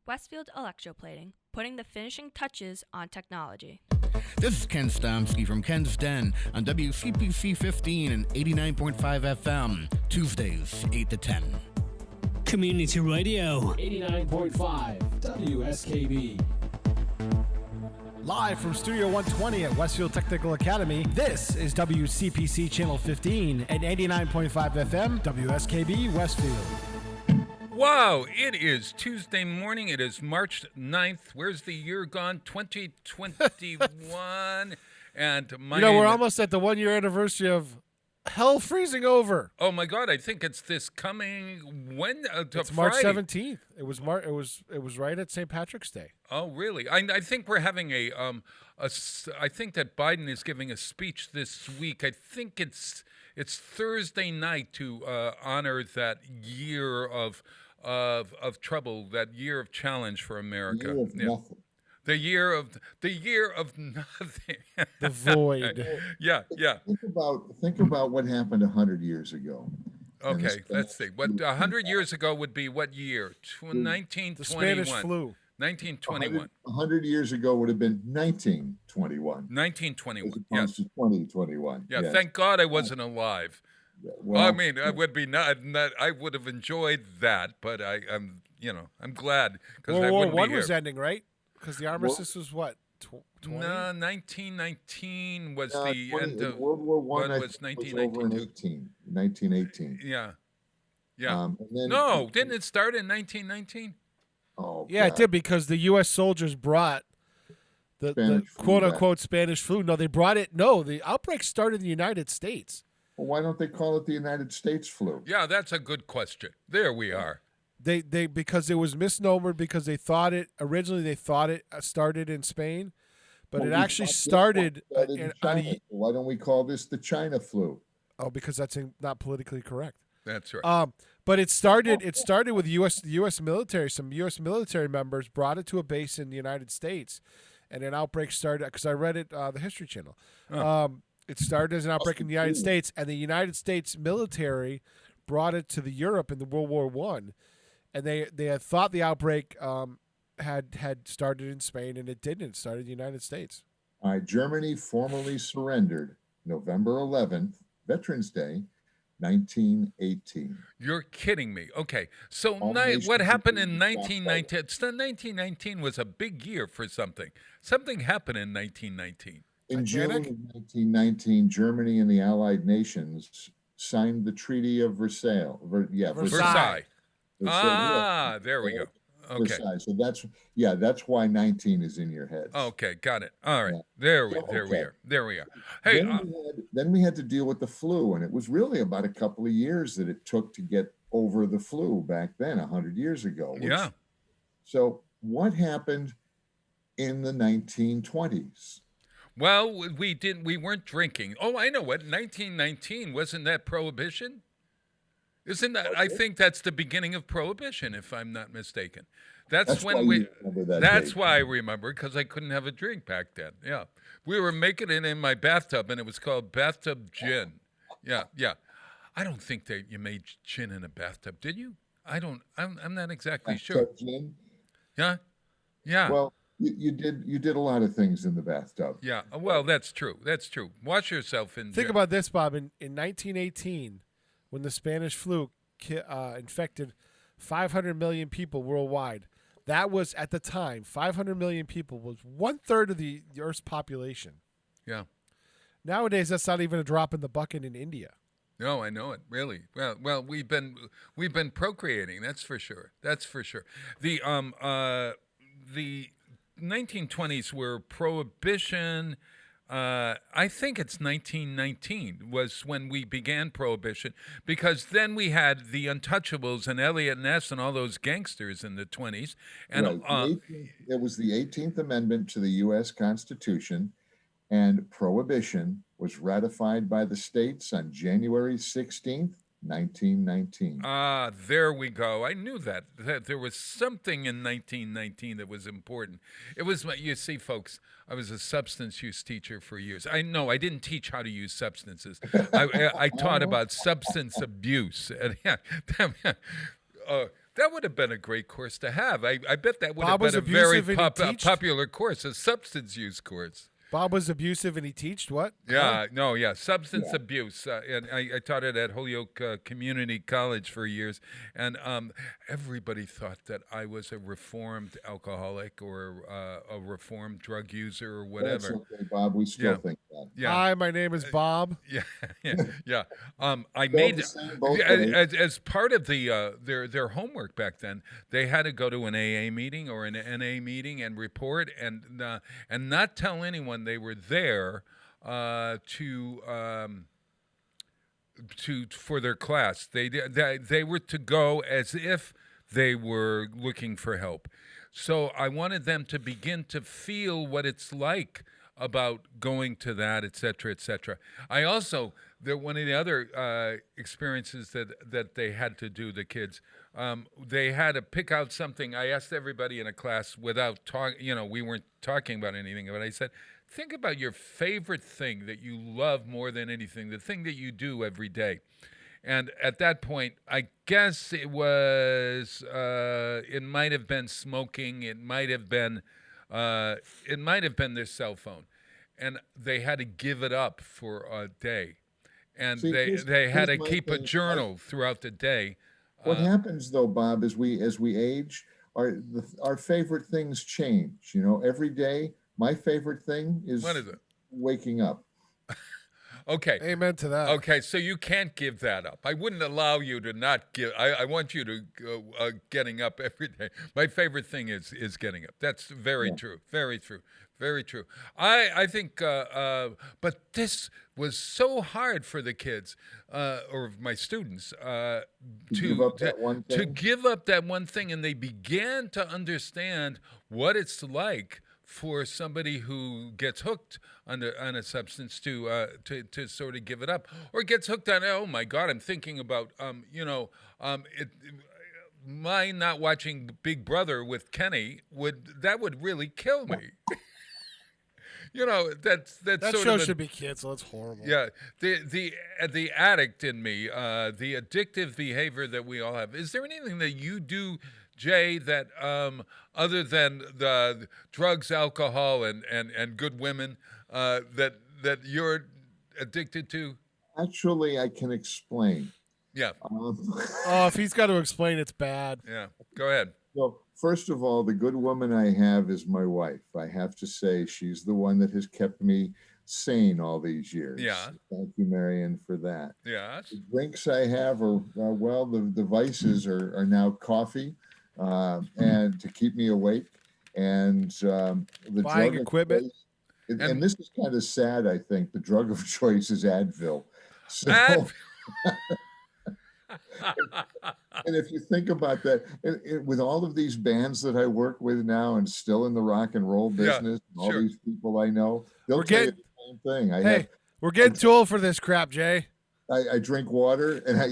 Westfield Electroplating, putting the finishing touches on technology. This is Ken Stomsky from Ken's Den on WCPC 15 and 89.5 FM, Tuesdays, 8 to 10. Community Radio. 89.5 WSKB. Live from Studio 120 at Westfield Technical Academy, this is WCPC Channel 15 and 89.5 FM, WSKB Westfield. Wow, it is Tuesday morning. It is March 9th. Where's the year gone? 2021. And my we're name- almost at the 1-year anniversary of hell freezing over. Oh my God! I think it's this coming It's Friday. March 17th. It was right at St. Patrick's Day. Oh, really? I think we're having I think that Biden is giving a speech this week. I think it's Thursday night to honor that year of trouble, that year of challenge for America. Year of nothing. The year of nothing. The void. Yeah. Think about what happened 100 years ago. Okay, let's see. What 100 years ago would be what year? 1921. The Spanish flu. 1921. 100 years ago would have been 1921. 1921. As opposed Yes. to 2021. Yeah. Yes. Thank God I wasn't alive. Yeah, I mean, I would be not. I would have enjoyed that, but I'm glad because I World War wouldn't be One here. was ending, right? Because the armistice was what? 20? No, 1919 was Yeah, the 20 end of World War One. was was over in 1919. 1918. Yeah. And then- No, didn't it start in 1919? Oh, Yeah, it God. did because the U.S. soldiers brought the Spanish flu quote unquote Spanish flu. No, they brought it. No, the outbreak started in the United States. Well, why don't they call it the United States flu? Yeah, that's a good question. There we are. They because it was misnomered because they thought it started in Spain, but Well, it we actually thought this started one started in on China. a- Why don't we call this the China flu? because that's not politically correct. That's right. But it started with the U.S. military. Some U.S. military members brought it to a base in the United States, and an outbreak started because I read it the History Channel. It started as an outbreak in the United States, and the United States military brought it to the Europe in the World War I, and they had thought the outbreak had started in Spain, and it didn't. It started in the United States. Germany formally surrendered November 11th, Veterans Day, 1918. You're kidding me. Okay, so All what nations happened in agreed to stop 1919? 1919 was a big year for something. Something happened in 1919. In Titanic? June of 1919, Germany and the Allied nations signed the Treaty of Versailles. Versailles. Ah, there we go. Okay. Versailles. So that's why 19 is in your heads. Okay, got it. All right. Yeah. There we Okay. are. There we are. Hey, Then we had to deal with the flu, and it was really about a couple of years that it took to get over the flu back then, 100 years ago. yeah. So what happened in the 1920s? Well, we weren't drinking. Oh, I know what. 1919, wasn't that prohibition? Isn't that? I think that's the beginning of prohibition, if I'm not mistaken. That's why when you remember that That's date. why I remember, because I couldn't have a drink back then. Yeah, we were making it in my bathtub, and it was called bathtub gin. Yeah, yeah. I don't think that you made gin in a bathtub, did you? I don't. I'm not exactly sure. Bathtub gin? Yeah, yeah. Well, you did a lot of things in the bathtub. Yeah, well, that's true. That's true. Wash yourself in Think gin. about this, Bob. In 1918, when the Spanish flu infected 500 million people worldwide, that was, at the time, 500 million people was 1/3 of the Earth's population. Yeah. Nowadays, that's not even a drop in the bucket in India. No, I know it. Really. Well, we've been procreating. That's for sure. That's for sure. The 1920s were prohibition. I think it's 1919 was when we began prohibition, because then we had the Untouchables and Elliot Ness and all those gangsters in the 20s. And Right. It was the 18th Amendment to the U.S. Constitution, and prohibition was ratified by the states on January 16th, 1919. There we go. I knew that there was something in 1919 that was important. It was, you see, folks, I was a substance use teacher for years. I didn't teach how to use substances. I taught about substance abuse. And that would have been a great course to have. I bet that would Bob have been a was very abusive and he teached? popular course, a substance use course. Bob was abusive and he teached what? Yeah, substance abuse. And I taught it at Holyoke Community College for years, and everybody thought that I was a reformed alcoholic or a reformed drug user or whatever. That's okay, Bob. We still think that. Yeah. Hi, my name is Bob. Yeah. I Both made the same, both ways. as part of the their homework back then. They had to go to an AA meeting or an NA meeting and report and not tell anyone they were there for their class. They were to go as if they were looking for help. So I wanted them to begin to feel what it's like about going to that, et cetera, et cetera. I also, one of the other experiences that they had to do, the kids, they had to pick out something. I asked everybody in a class without talking, we weren't talking about anything, but I said, think about your favorite thing that you love more than anything, the thing that you do every day. And at that point, I guess it was, it might have been smoking, it might have been their cell phone. And they had to give it up for a day. And they had to keep a journal throughout the day. What happens though, Bob, as we age, our favorite things change. Every day, my favorite thing is, what is it? Waking up. Okay. Amen to that. Okay, so you can't give that up. I wouldn't allow you to not give. I want you to getting up every day. My favorite thing is getting up. That's very true. Very true. Very true. I think, but this was so hard for the kids or my students to give up that one thing? To give up that one thing, and they began to understand what it's like for somebody who gets hooked on a substance to sort of give it up, or gets hooked on, oh my God, I'm thinking about my not watching Big Brother with Kenny would really kill me. That That sort show of should be canceled. It's horrible. Yeah, the addict in me, the addictive behavior that we all have. Is there anything that you do, Jay, that other than the drugs, alcohol, and good women, that you're addicted to? Actually, I can explain. Yeah. Oh, if he's got to explain, it's bad. Yeah. Go ahead. Well, first of all, the good woman I have is my wife. I have to say she's the one that has kept me sane all these years. Yeah. Thank you, Marion, for that. Yes. The drinks I have are, well, the vices are now coffee and to keep me awake. And the Buying drug equipment. of choice, and this is kind of sad, I think, the drug of choice is Advil. So, and if you think about that, with all of these bands that I work with now and still in the rock and roll business, and all sure. these people I know, they'll We're tell you getting- the same thing. Hey, we're getting too old for this crap, Jay. I drink water and I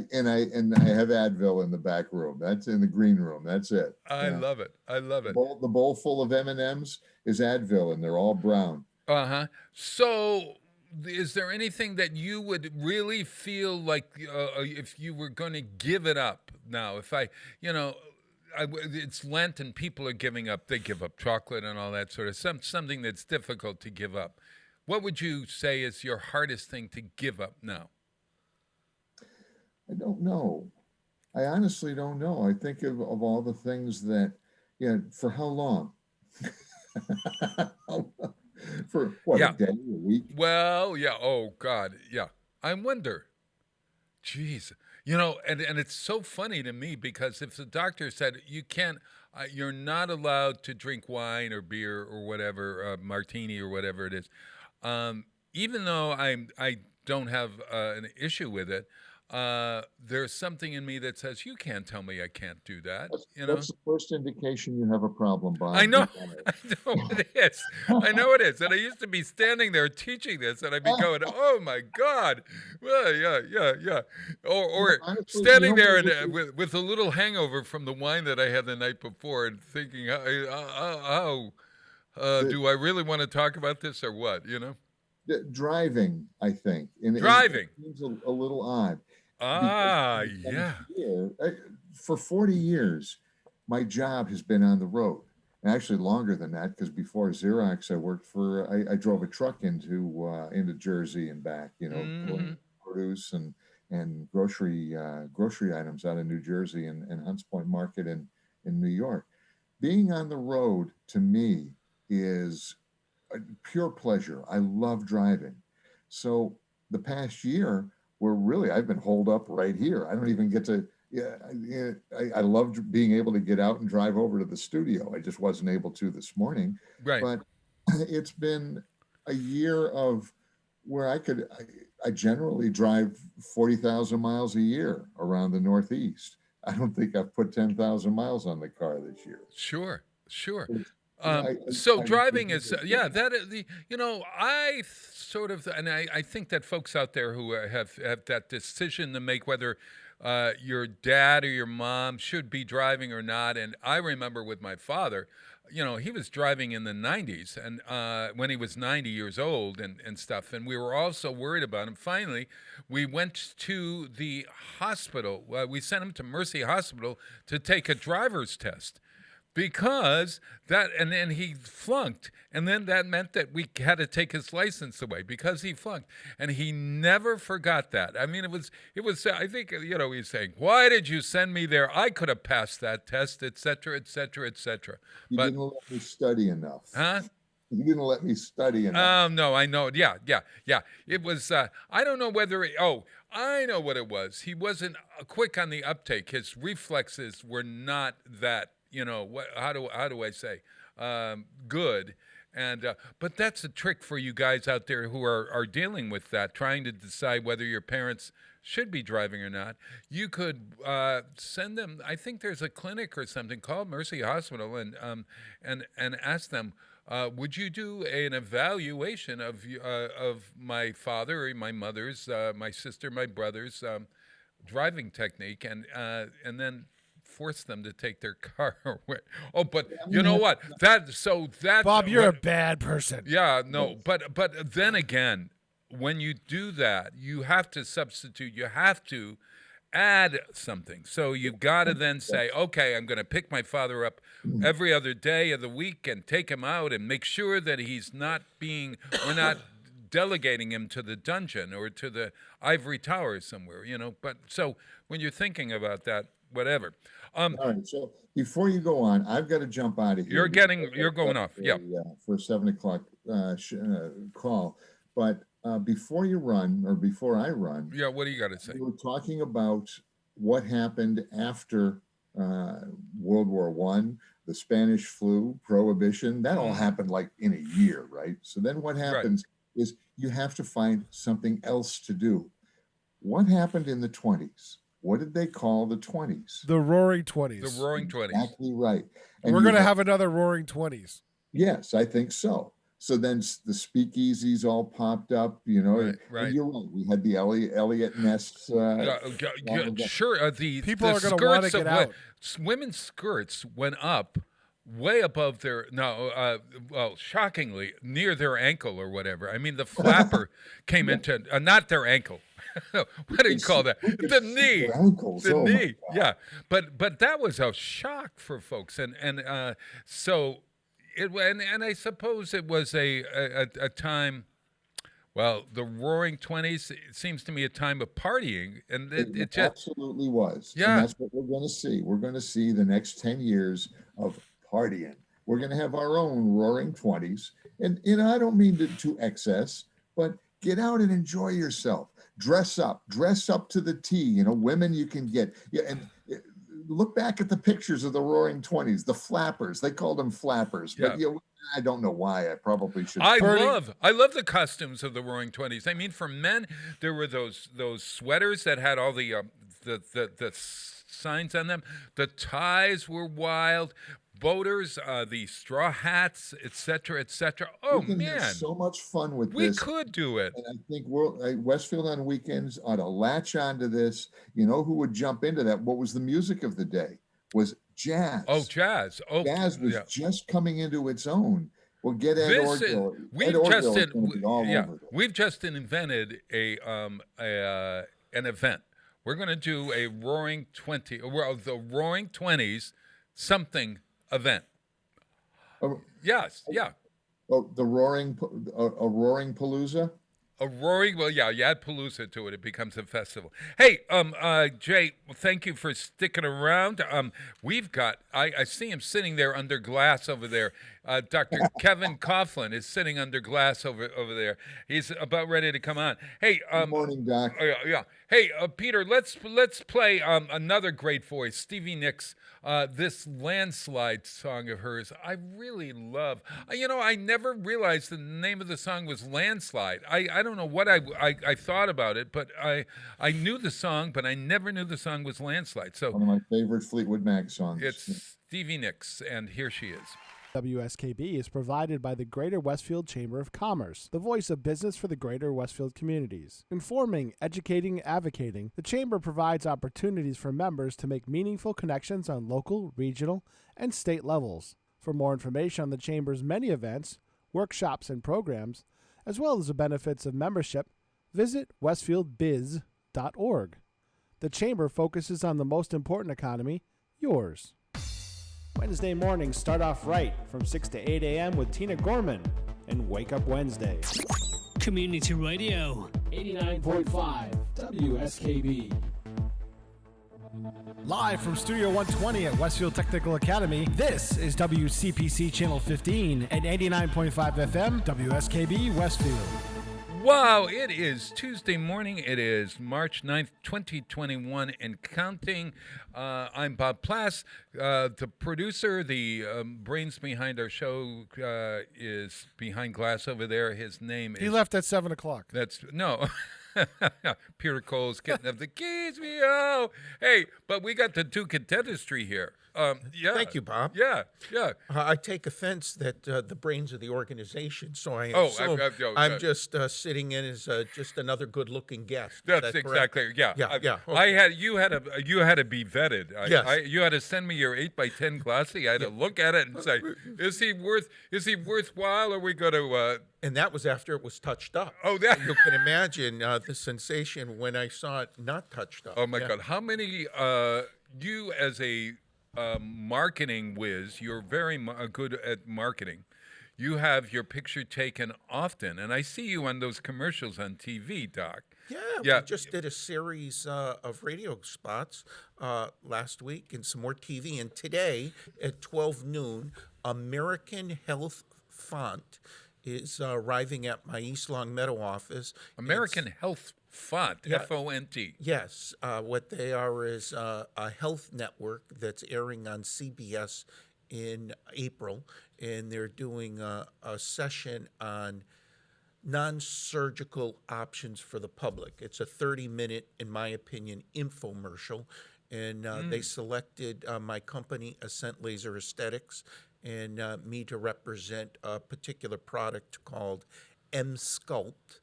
have Advil in the back room. That's in the green room. That's it. I love it. I love it. The bowl full of M&Ms is Advil, and they're all brown. Uh-huh. So is there anything that you would really feel like if you were going to give it up now? If it's Lent and people are giving up, they give up chocolate and all that sort of something that's difficult to give up. What would you say is your hardest thing to give up now? I don't know. I honestly don't know. I think of all the things that, for how long? For what, a day, a week? Well, yeah. Oh, God. Yeah. I wonder. Jeez. And it's so funny to me because if the doctor said you can't, you're not allowed to drink wine or beer or whatever, martini or whatever it is, even though I don't have an issue with it, there's something in me that says you can't tell me I can't do that. That's the first indication you have a problem, Bob. I know it is. I know it is. And I used to be standing there teaching this, and I'd be going, "Oh my God!" Well, yeah. Or honestly, standing there and with a little hangover from the wine that I had the night before, and thinking, "How do I really want to talk about this or what?" Driving, I think. Driving. It seems a little odd. Yeah. For 40 years, my job has been on the road. And actually longer than that, because before Xerox, I drove a truck into Jersey and back, pulling produce and grocery items out of New Jersey and Hunts Point Market in New York. Being on the road, to me, is a pure pleasure. I love driving. So the past year, I've been holed up right here. I don't even get to. I loved being able to get out and drive over to the studio. I just wasn't able to this morning. Right. But it's been a year of where I generally drive 40,000 miles a year around the Northeast. I don't think I've put 10,000 miles on the car this year. Sure. So driving is that is I sort of, and I think that folks out there who have that decision to make whether your dad or your mom should be driving or not. And I remember with my father, he was driving in the 90s and when he was 90 years old and stuff, and we were all so worried about him. Finally, we went to the hospital. We sent him to Mercy Hospital to take a driver's test. Because and then he flunked, and then that meant that we had to take his license away because he flunked, and he never forgot that. I mean, it was. I think he's saying, "Why did you send me there? I could have passed that test, et cetera, et cetera, et cetera." You didn't let me study enough. Huh? You didn't let me study enough. No, I know. Yeah. It was. I don't know whether. I know what it was. He wasn't quick on the uptake. His reflexes were not that. How do I say, good, and but that's a trick for you guys out there who are dealing with that, trying to decide whether your parents should be driving or not. You could send them. I think there's a clinic or something called Mercy Hospital, and ask them, would you do an evaluation of my father or my mother's, my sister, my brother's driving technique, and then force them to take their car away. Oh, but you know what? Bob, you're a bad person. Yeah, no, but then again, when you do that, you have to substitute. You have to add something. So you've got to then say, okay, I'm going to pick my father up every other day of the week and take him out and make sure that we're not delegating him to the dungeon or to the ivory tower somewhere, But so when you're thinking about that, whatever. All right. So before you go on, I've got to jump out of here. You're going off. Yeah. For a 7 o'clock call. But before you run, or before I run, Yeah. What do you got to say? we were talking about what happened after World War One, the Spanish flu, Prohibition. That all happened like in a year, right? So then what happens is you have to find something else to do. What happened in the 20s? What did they call the 20s? The Roaring 20s. The Roaring 20s. Exactly right. And We're going to have another Roaring 20s. Yes, I think so. So then the speakeasies all popped up, you know. Right. And you're right. We had the Elliot Ness. Sure. The People the are going to want to get out. Women's skirts went up way above their shockingly near their ankle or whatever. I mean, the flapper came into not their ankle. What do you call that? The knee. The knee. Yeah. But that was a shock for folks, and so it and I suppose it was a time. Well, the Roaring 20s seems to me a time of partying, and it just absolutely was. Yeah, and that's what we're going to see. We're going to see the next 10 years of partying. We're going to have our own Roaring 20s, and I don't mean to excess, but get out and enjoy yourself. Dress up to the T. Women you can get. Yeah, and look back at the pictures of the Roaring 20s. The flappers, they called them flappers, but I don't know why. I probably should. I love the costumes of the Roaring 20s. I mean, for men, there were those sweaters that had all the signs on them. The ties were wild. Boaters, the straw hats, etc., etc. Oh we can man, have so much fun with we this. We could do it. And I think Westfield on Weekends ought to latch onto this. You know who would jump into that? What was the music of the day? Was jazz. Oh, jazz. Oh, jazz was just coming into its own. Well, get Ed Orgill. We've just invented an event. We're going to do a Roaring 20. Well, the Roaring 20s something event. Yes. Yeah. Oh, a Roaring Palooza. You add Palooza to it, it becomes a festival. Hey, Jay, thank you for sticking around. We've got, I see him sitting there under glass over there. Dr. Kevin Coughlin is sitting under glass over there. He's about ready to come on. Hey, good morning, Doc. Yeah. Hey, Peter, let's play another great voice, Stevie Nicks. This Landslide song of hers, I really love. I never realized the name of the song was Landslide. I don't know what I thought about it, but I knew the song, but I never knew the song was Landslide. So one of my favorite Fleetwood Mac songs. It's Stevie Nicks, and here she is. WSKB is provided by the Greater Westfield Chamber of Commerce, the voice of business for the Greater Westfield communities. Informing, educating, advocating, the Chamber provides opportunities for members to make meaningful connections on local, regional, and state levels. For more information on the Chamber's many events, workshops, and programs, as well as the benefits of membership, visit westfieldbiz.org. The Chamber focuses on the most important economy, yours. Wednesday mornings start off right from 6 to 8 a.m. with Tina Gorman and Wake Up Wednesday. Community Radio. 89.5 WSKB. Live from Studio 120 at Westfield Technical Academy, this is WCPC Channel 15 and 89.5 FM WSKB Westfield. Wow, it is Tuesday morning. It is March 9th, 2021 and counting. I'm Bob Plass. The producer, the brains behind our show is behind glass over there. His name is... He left at 7 o'clock. No. Peter Cole's getting up the keys. Hey, but we got the Duke and dentistry here. Thank you, Bob. Yeah. I take offense that the brains of the organization, so I assume I'm just sitting in as just another good-looking guest. That's exactly yeah. Okay. You had to be vetted. Yes. You had to send me your 8x10 glassy. I had to look at it and say, is he worthwhile? Or are we going to? And that was after it was touched up. Oh, that you can imagine the sensation when I saw it not touched up. Oh my God! How many? You as a marketing whiz, you're very good at marketing. you have your picture taken often, and I see you on those commercials on TV, Doc. Yeah, we just did a series of radio spots last week and some more TV. And today at 12 noon, American Health Font is arriving at my East Long Meadow office. American Health Font, Yeah. F-O-N-T. Yes, what they are is a health network that's airing on CBS in April, and they're doing a session on non-surgical options for the public. It's a 30-minute, in my opinion, infomercial, and they selected my company, Ascent Laser Aesthetics, and me to represent a particular product called M-Sculpt,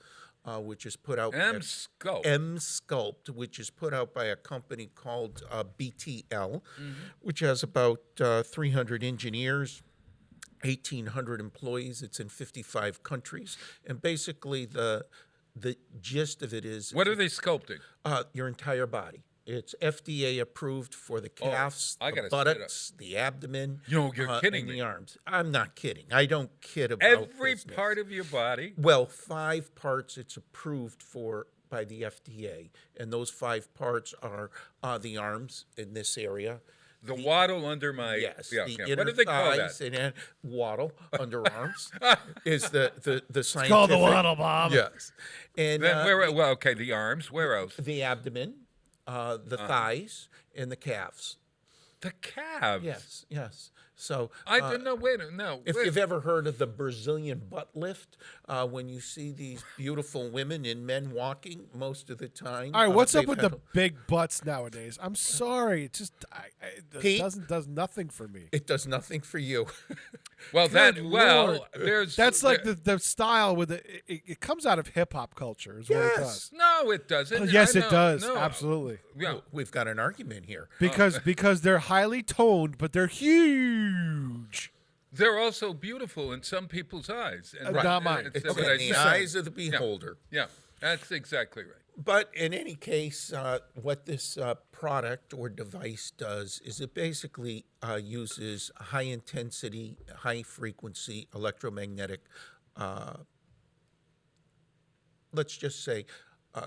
which is put out M-Sculpt. M-Sculpt, which is put out by a company called BTL, which has about 300 engineers, 1,800 employees. It's in 55 countries, and basically the gist of it is What are they sculpting? your entire body. It's FDA approved for the calves, I the gotta set it up. buttocks, the abdomen. No, you're kidding and me. the arms. I'm not kidding. I don't kid about Every business. part of your body? Well, 5 parts it's approved for by the FDA, and those 5 parts are the arms in this area. The waddle under my... Yes, Yeah, the okay. inner What do they call thighs that? and waddle, underarms is the scientific. Called the waddle, Bob. Yes, and Then well, okay, the arms. Where else? the abdomen, the thighs, and the calves. The calves. Yes, yes. So I don't know. Wait, no. if wait. you've ever heard of the Brazilian butt lift, when you see these beautiful women and men walking, most of the time. All right, what's up they've with had the big butts nowadays? I'm sorry, it just Pete? does nothing for me. It does nothing for you. Well, Good Lord. there's... That's like the style with it comes out of hip hop culture is what it does. No, it doesn't. Yes, I it know. does. No. Absolutely. Yeah. We've got an argument here. Because they're highly toned, but they're huge. They're also beautiful in some people's eyes. And Not mine. It's It's what I in the said. eyes of the beholder. Yeah, that's exactly right. But in any case, what this product or device does is it basically uses high intensity, high frequency electromagnetic, let's just say,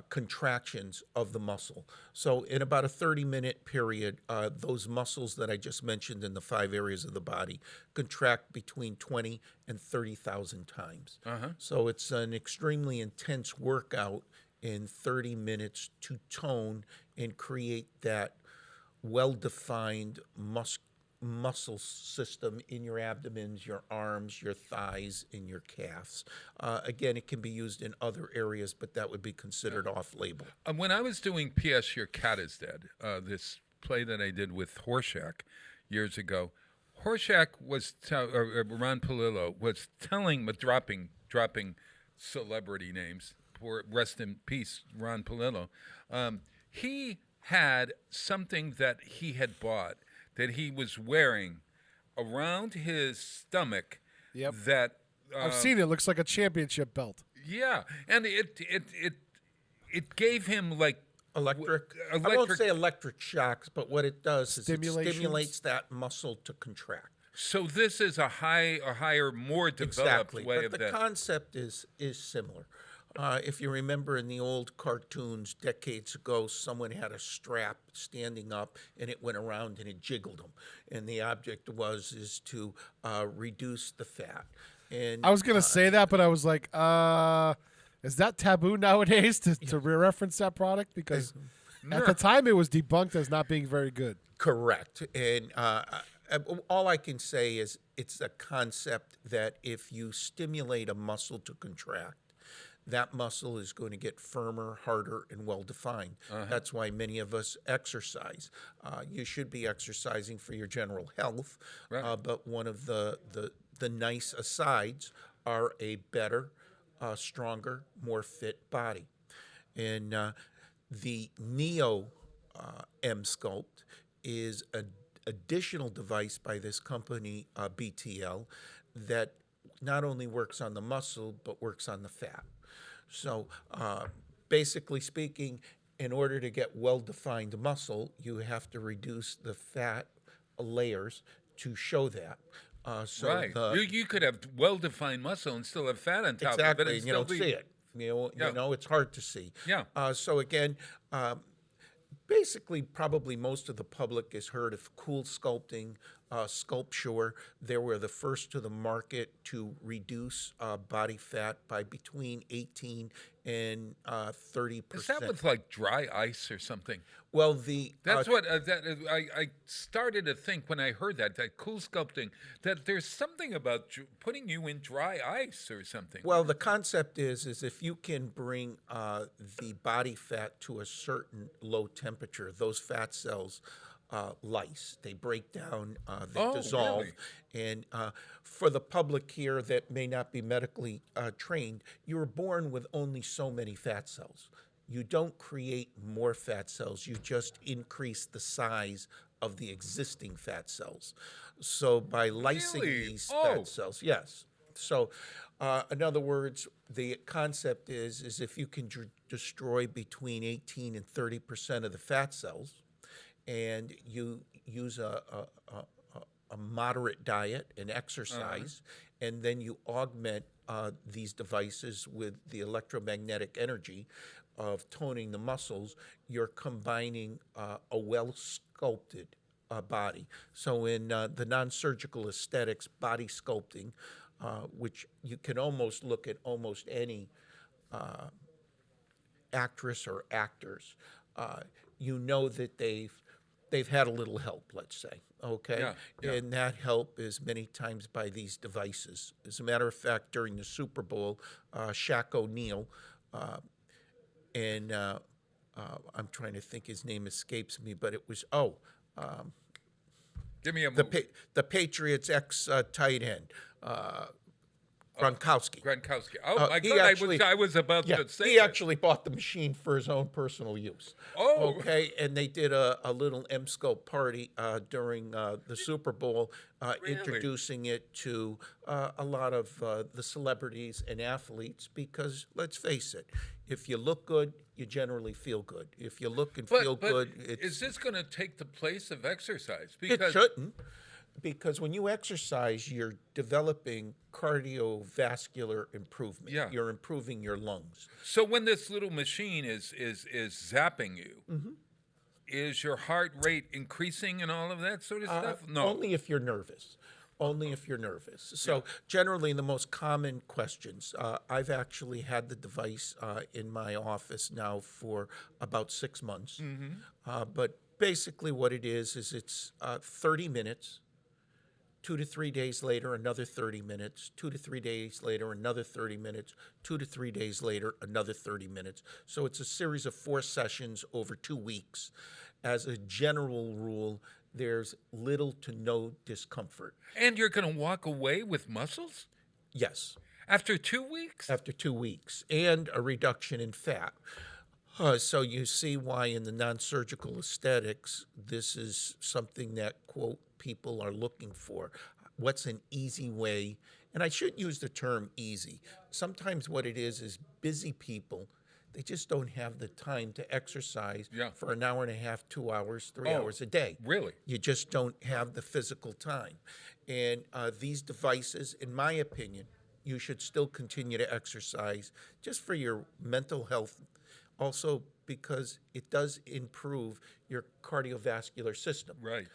contractions of the muscle. So in about a 30-minute period, those muscles that I just mentioned in the 5 areas of the body contract between 20 and 30,000 times. So it's an extremely intense workout in 30 minutes to tone and create that well-defined muscle system in your abdomens, your arms, your thighs, and your calves. Again, it can be used in other areas, but that would be considered off-label. When I was doing P.S. Your Cat is Dead, this play that I did with Horshack years ago, Horshack was, Ron Palillo was telling, dropping celebrity names, for rest in peace, Ron Palillo. He had something that he had bought that he was wearing around his stomach. Yep. That I've seen it. It looks like a championship belt. yeah, and it gave him like Electric. I won't say electric shocks, but what it does is it Stimulations? stimulates that muscle to contract. so. This is a higher, more developed Exactly. way But of the that. concept is similar. If you remember in the old cartoons decades ago, someone had a strap standing up and it went around and it jiggled them. And the object is to reduce the fat. And I was gonna say that, but I was like, is that taboo nowadays to reference that product? Because at the time it was debunked as not being very good. correct. And all I can say is it's a concept that if you stimulate a muscle to contract, that muscle is going to get firmer, harder, and well-defined. That's why many of us exercise. You should be exercising for your general health, but one of the nice asides are a better, stronger, more fit body. And the Neo M-Sculpt is an additional device by this company, BTL, that not only works on the muscle, but works on the fat. So basically speaking, in order to get well-defined muscle, you have to reduce the fat layers to show that. So Right. You could have well-defined muscle and still have fat on top of it. exactly, And and you still don't be, see it. Yeah. You know, it's hard to see. Yeah. So again, basically, probably most of the public has heard of Cool Sculpting, Sculpture. They were the first to the market to reduce body fat by between 18 and 30%. Is that with like dry ice or something? Well, That's what I started to think when I heard that cool sculpting, that there's something about putting you in dry ice or something. well, the concept is if you can bring the body fat to a certain low temperature, those fat cells lyse. They break down, they dissolve. Really? And for the public here that may not be medically trained, you were born with only so many fat cells. You don't create more fat cells, you just increase the size of the existing fat cells. So by lysing Really? these Oh. fat cells, yes. So in other words, the concept is if you can destroy between 18 and 30% of the fat cells, and you use a moderate diet and exercise, and then you augment these devices with the electromagnetic energy of toning the muscles, you're combining a well-sculpted body. So in the non-surgical aesthetics, body sculpting, which you can almost look at almost any actress or actors, you know that they've had a little help, let's say, okay? Yeah. And that help is many times by these devices. As a matter of fact, during the Super Bowl, Shaq O'Neal, and I'm trying to think, his name escapes me, but it was, Give me a move. the Patriots ex-tight end, Gronkowski. Gronkowski. Oh, my he God, actually- I was about Yeah, to say he that. actually bought the machine for his own personal use. Oh. Okay, and they did a little M-Scope party during the Super Bowl, Really? introducing it to a lot of the celebrities and athletes because, let's face it, if you look good, you generally feel good. If you look and feel good, is this going to take the place of exercise? it shouldn't. Because when you exercise, you're developing cardiovascular improvement. Yeah. You're improving your lungs. So when this little machine is zapping you, is your heart rate increasing and all of that sort of stuff? No. Only if you're nervous. Only if you're nervous. So generally, the most common questions, I've actually had the device in my office now for about 6 months. But basically what it is it's 30 minutes, 2 to 3 days later, another 30 minutes, 2 to 3 days later, another 30 minutes, 2 to 3 days later, another 30 minutes. So it's a series of 4 sessions over 2 weeks. As a general rule, there's little to no discomfort. And you're going to walk away with muscles Yes, after 2 weeks? after 2 weeks, and a reduction in fat. So you see why in the non-surgical aesthetics, this is something that, quote, people are looking for. What's an easy way? And I shouldn't use the term easy. Sometimes what it is busy people, they just don't have the time to exercise for an hour and a half, 2 hours, 3 hours a day. Really? You just don't have the physical time. And these devices, in my opinion, you should still continue to exercise just for your mental health. Also, because it does improve your cardiovascular system. Right.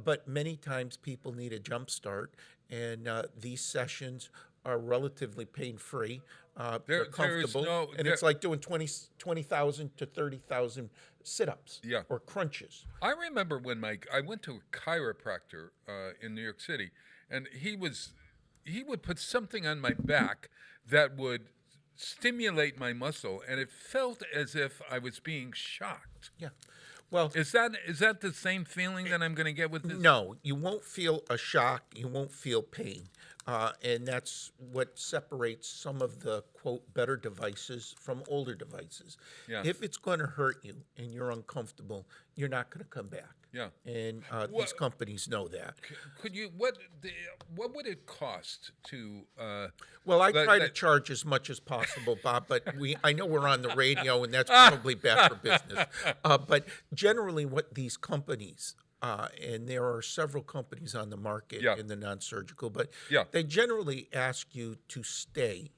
But many times people need a jump start, and these sessions are relatively pain-free. They're comfortable, and it's like doing 20,000 to 30,000 sit-ups or crunches. I remember when I went to a chiropractor in New York City, and he would put something on my back that would stimulate my muscle, and it felt as if I was being shocked. Yeah. Well, is that the same feeling that I'm going to get with this? No, you won't feel a shock. You won't feel pain. And that's what separates some of the, quote, better devices from older devices. Yeah. If it's going to hurt you and you're uncomfortable, you're not going to come back. Yeah. And these companies know that. Could you what would it cost to? Well, I try to charge as much as possible, Bob. But I know we're on the radio, and that's probably bad for business. But generally, what these companies And there are several companies on the market Yeah. in the non-surgical, but Yeah. they generally ask you to stay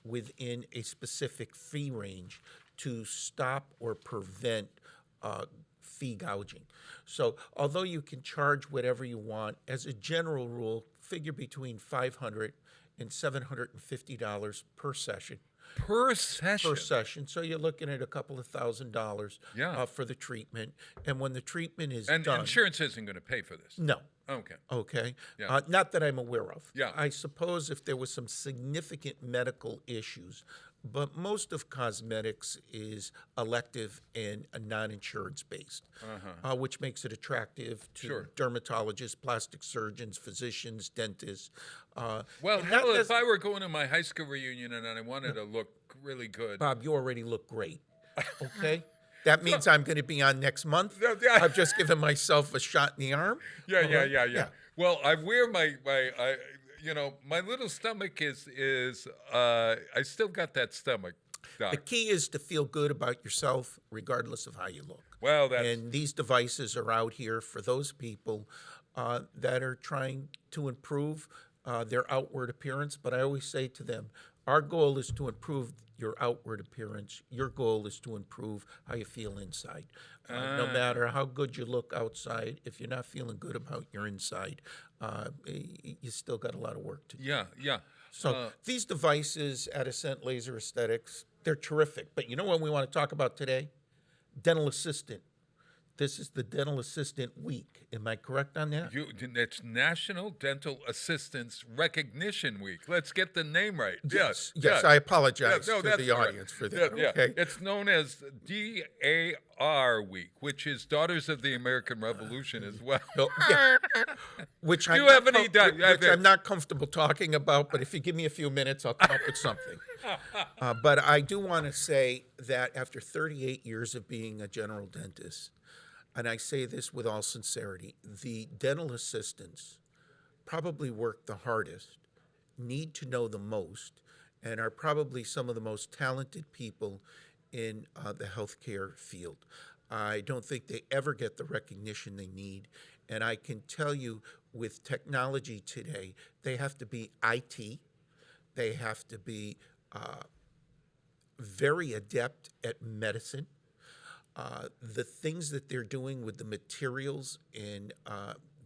within a specific fee range to stop or prevent fee gouging. So although you can charge whatever you want, as a general rule, figure between $500 and $750 per session. Per session. Per session. So you're looking at a couple of $1,000 Yeah. for the treatment. And when the treatment is And done, insurance isn't going to pay for this. no. Okay. Okay. Yeah. Not that I'm aware of. Yeah. I suppose if there was some significant medical issues, but most of cosmetics is elective and non-insurance based, which makes it attractive to Sure. dermatologists, plastic surgeons, physicians, dentists. Well, and hell, not if I were going to my high school reunion and I wanted to look really good. Bob, you already look great. Okay? That means I'm going to be on next month. Yeah. I've just given myself a shot in the arm. Yeah. Well, I wear my my little stomach is I still got that stomach, Doc. The key is to feel good about yourself, regardless of how you look. Well, that's And these devices are out here for those people that are trying to improve their outward appearance. But I always say to them, our goal is to improve your outward appearance. Your goal is to improve how you feel inside. No matter how good you look outside, if you're not feeling good about your inside, you still got a lot of work to do. yeah. So these devices at Ascent Laser Aesthetics, they're terrific. But you know what we want to talk about today? Dental assistant. This is the Dental Assistant Week. Am I correct on that? It's National Dental Assistants Recognition Week. Let's get the name right. Yes, yes. I apologize Yeah, no, to that's the all right. audience for that. Yeah. Okay. It's known as DAR Week, which is Daughters of the American Revolution as well. No, yeah. Which Do you have any which I'm not comfortable talking about, but if you give me a few minutes, I'll come up with something. But I do want to say that after 38 years of being a general dentist, and I say this with all sincerity, the dental assistants probably work the hardest, need to know the most, and are probably some of the most talented people in the healthcare field. I don't think they ever get the recognition they need. And I can tell you with technology today, they have to be IT, they have to be very adept at medicine. The things that they're doing with the materials and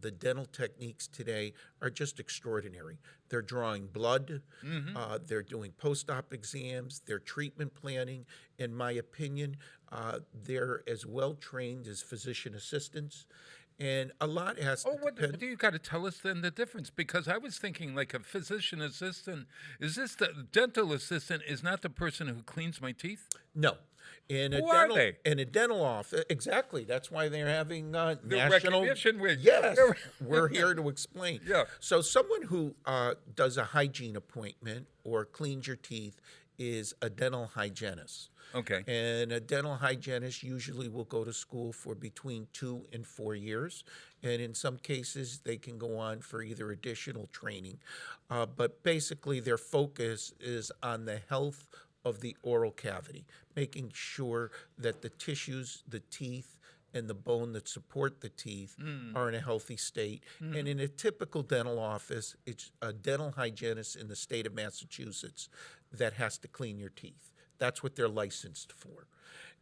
the dental techniques today are just extraordinary. They're drawing blood, they're doing post-op exams, they're treatment planning. In my opinion, they're as well trained as physician assistants. And a lot has to What depend. do you got to tell us then the difference? Because I was thinking like a physician assistant. Is this the dental assistant is not the person who cleans my teeth? No. In a Who are dental, they? In a dental office, exactly. That's why they're having The national recognition week. Yes, we're here to explain. Yeah. So someone who does a hygiene appointment or cleans your teeth is a dental hygienist. Okay. And a dental hygienist usually will go to school for between 2 and 4 years. And in some cases, they can go on for either additional training. But basically, their focus is on the health of the oral cavity, making sure that the tissues, the teeth, and the bone that support the teeth are in a healthy state. And in a typical dental office, it's a dental hygienist in the state of Massachusetts that has to clean your teeth. That's what they're licensed for.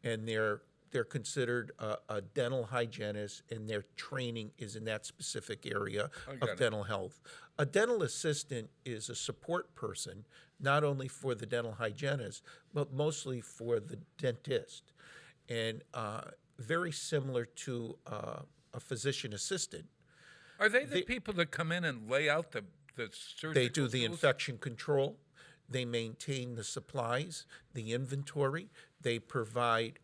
And they're considered a dental hygienist, and their training is in that specific area of dental health. A dental assistant is a support person, not only for the dental hygienist, but mostly for the dentist. And very similar to a physician assistant. Are they the people that come in and lay out the surgical They do the tools? infection control. They maintain the supplies, the inventory. They provide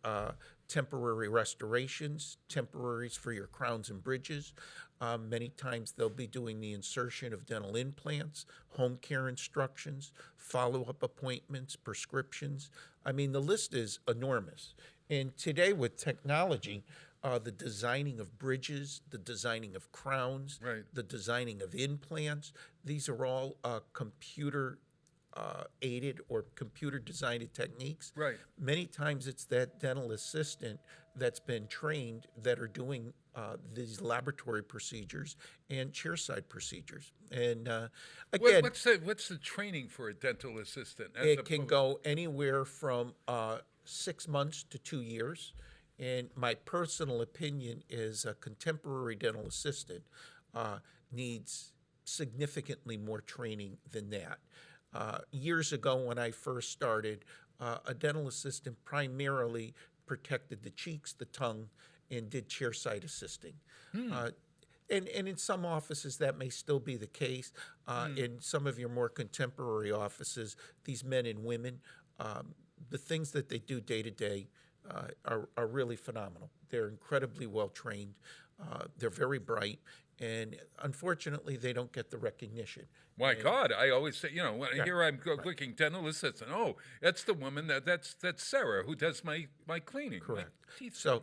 temporary restorations, temporaries for your crowns and bridges. Many times they'll be doing the insertion of dental implants, home care instructions, follow-up appointments, prescriptions. I mean, the list is enormous. And today with technology, the designing of bridges, the designing of crowns, Right. the designing of implants, these are all computer aided or computer designed techniques. Right. Many times it's that dental assistant that's been trained that are doing these laboratory procedures and chairside procedures. And again, what's the training for a dental assistant? it can go anywhere from 6 months to 2 years. And my personal opinion is a contemporary dental assistant needs significantly more training than that. Years ago, when I first started, a dental assistant primarily protected the cheeks, the tongue, and did chairside assisting. And in some offices, that may still be the case. In some of your more contemporary offices, these men and women, the things that they do day to day are really phenomenal. They're incredibly well trained. They're very bright. And unfortunately, they don't get the recognition. My God, I always say, when here I'm clicking dental assistant. Oh, that's the woman that's Sarah who does my cleaning. Correct. My teeth So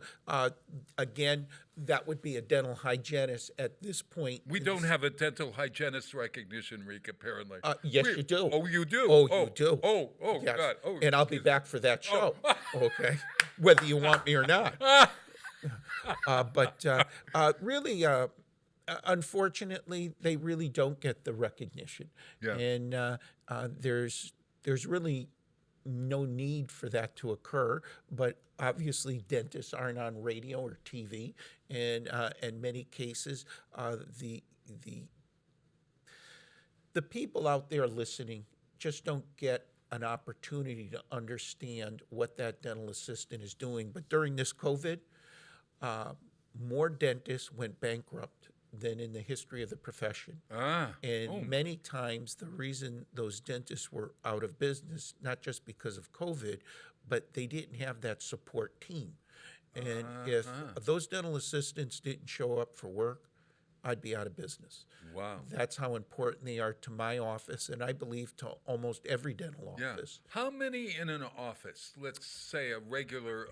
again, that would be a dental hygienist at this point. we don't have a dental hygienist recognition week, apparently. Yes, you do. Oh, you do? Oh, you do. Oh, Yes. God. Oh, and I'll be back for that show. Okay, whether you want me or not. But really, unfortunately, they really don't get the recognition. Yeah. And there's really no need for that to occur. But obviously, dentists aren't on radio or TV, and in many cases, the people out there listening just don't get an opportunity to understand what that dental assistant is doing. But during this COVID, more dentists went bankrupt than in the history of the profession. And many times the reason those dentists were out of business, not just because of COVID, but they didn't have that support team. And if those dental assistants didn't show up for work, I'd be out of business. Wow. That's how important they are to my office, and I believe to almost every dental office. How many in an office? Let's say a regular.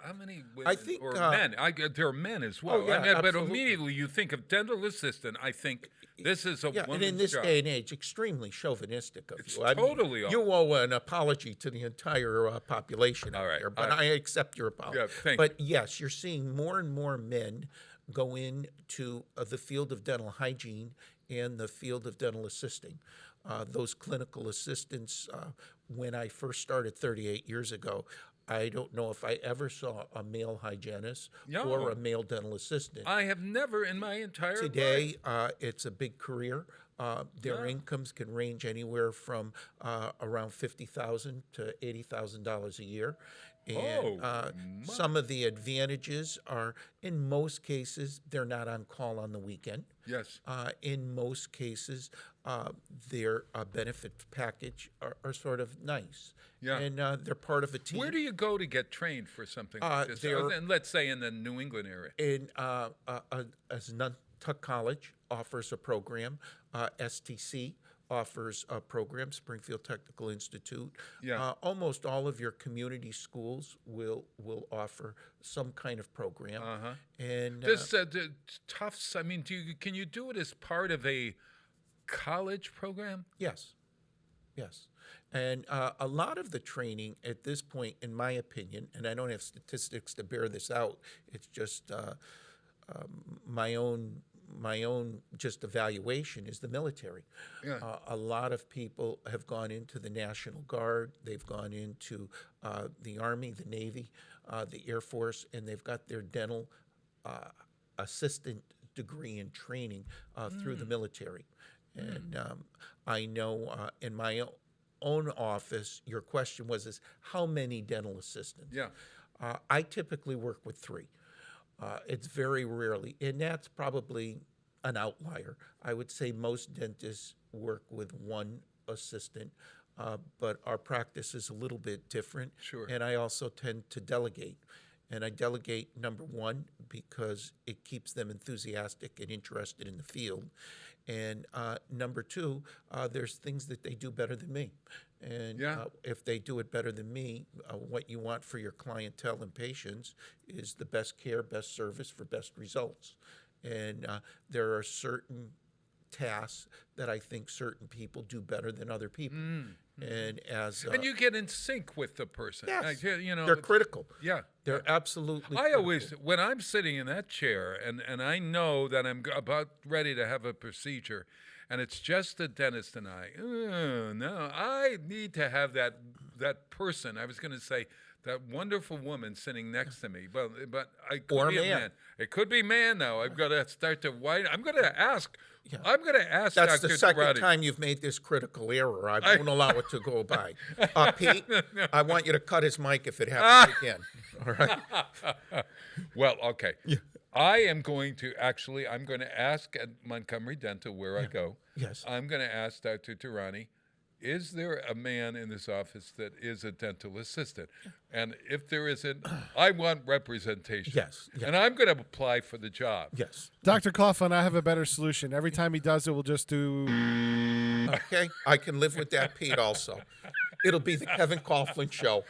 How many women I think, or men? There are men as well. Oh, yeah, but absolutely. immediately you think of dental assistant. I think this is a woman's and in this job. day and age, extremely chauvinistic of It's you. I mean, totally off. you owe an apology to the entire population All out right, there, but I I accept your apology. Yeah, thank but yes, you're seeing more and more men go into the field of dental hygiene and the field of dental assisting. Those clinical assistants, when I first started 38 years ago, I don't know if I ever saw a male hygienist or a male dental assistant. I have never in my entire life. Today, it's a big career. Their incomes can range anywhere from around $50,000 to $80,000 a year. And some of the advantages are, in most cases, they're not on call on the weekend. Yes. In most cases, their benefit package are sort of nice. Yeah. And they're part of a team. Where do you go to get trained for something like this? And let's say in the New England area. As Nantucket College offers a program, STC offers a program, Springfield Technical Institute. Yeah. Almost all of your community schools will offer some kind of program. And This Tufts. I mean, can you do it as part of a college program? Yes. And a lot of the training at this point, in my opinion, and I don't have statistics to bear this out, it's just my own just evaluation, is the military. Yeah. A lot of people have gone into the National Guard, they've gone into the Army, the Navy, the Air Force, and they've got their dental assistant degree and training through the military. And I know in my own office, your question was how many dental assistants? Yeah. I typically work with 3. It's very rarely, and that's probably an outlier. I would say most dentists work with 1 assistant, but our practice is a little bit different. Sure. And I also tend to delegate. And I delegate, number 1, because it keeps them enthusiastic and interested in the field. And number 2, there's things that they do better than me. And if they do it better than me, what you want for your clientele and patients is the best care, best service for best results. And there are certain tasks that I think certain people do better than other people. And as And you get in sync with the person. yes, Like, you know, they're critical. Yeah. They're absolutely. I critical. always, when I'm sitting in that chair and I know that I'm about ready to have a procedure and it's just the dentist and I, no, I need to have that person. I was going to say that wonderful woman sitting next to me, but I could Or be a man. man. It could be man now. I've got to start to whine. I'm going to ask. Yeah. I'm going to ask That's Dr. the second Tarati. time you've made this critical error. I won't allow it to go by. Pete, I want you to cut his mic if it happens again. All right. Well, okay. I am going to I'm going to ask at Montgomery Dental where I go. Yes. I'm going to ask Dr. Tarani, is there a man in this office that is a dental assistant? And if there isn't, I want representation. Yes. And I'm going to apply for the job. Yes. Dr. Coughlin, I have a better solution. Every time he does it, we'll just do. Okay. I can live with that, Pete. Also, it'll be the Kevin Coughlin show.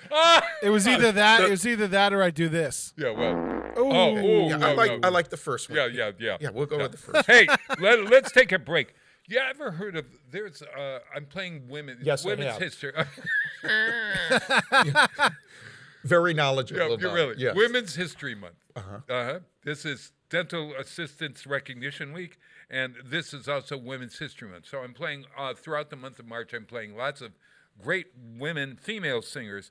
It was either that. It was either that, or I do this. Yeah, well. Ooh. Yeah, no, I like the first one. Yeah. Yeah, we'll go with the first. Hey, let's take a break. You ever heard of, I'm playing women's have. history. Very knowledgeable. Yeah, about really. it. Yes. Women's History Month. This is Dental Assistants Recognition Week, and this is also Women's History Month. So I'm playing throughout the month of March. I'm playing lots of great women, female singers,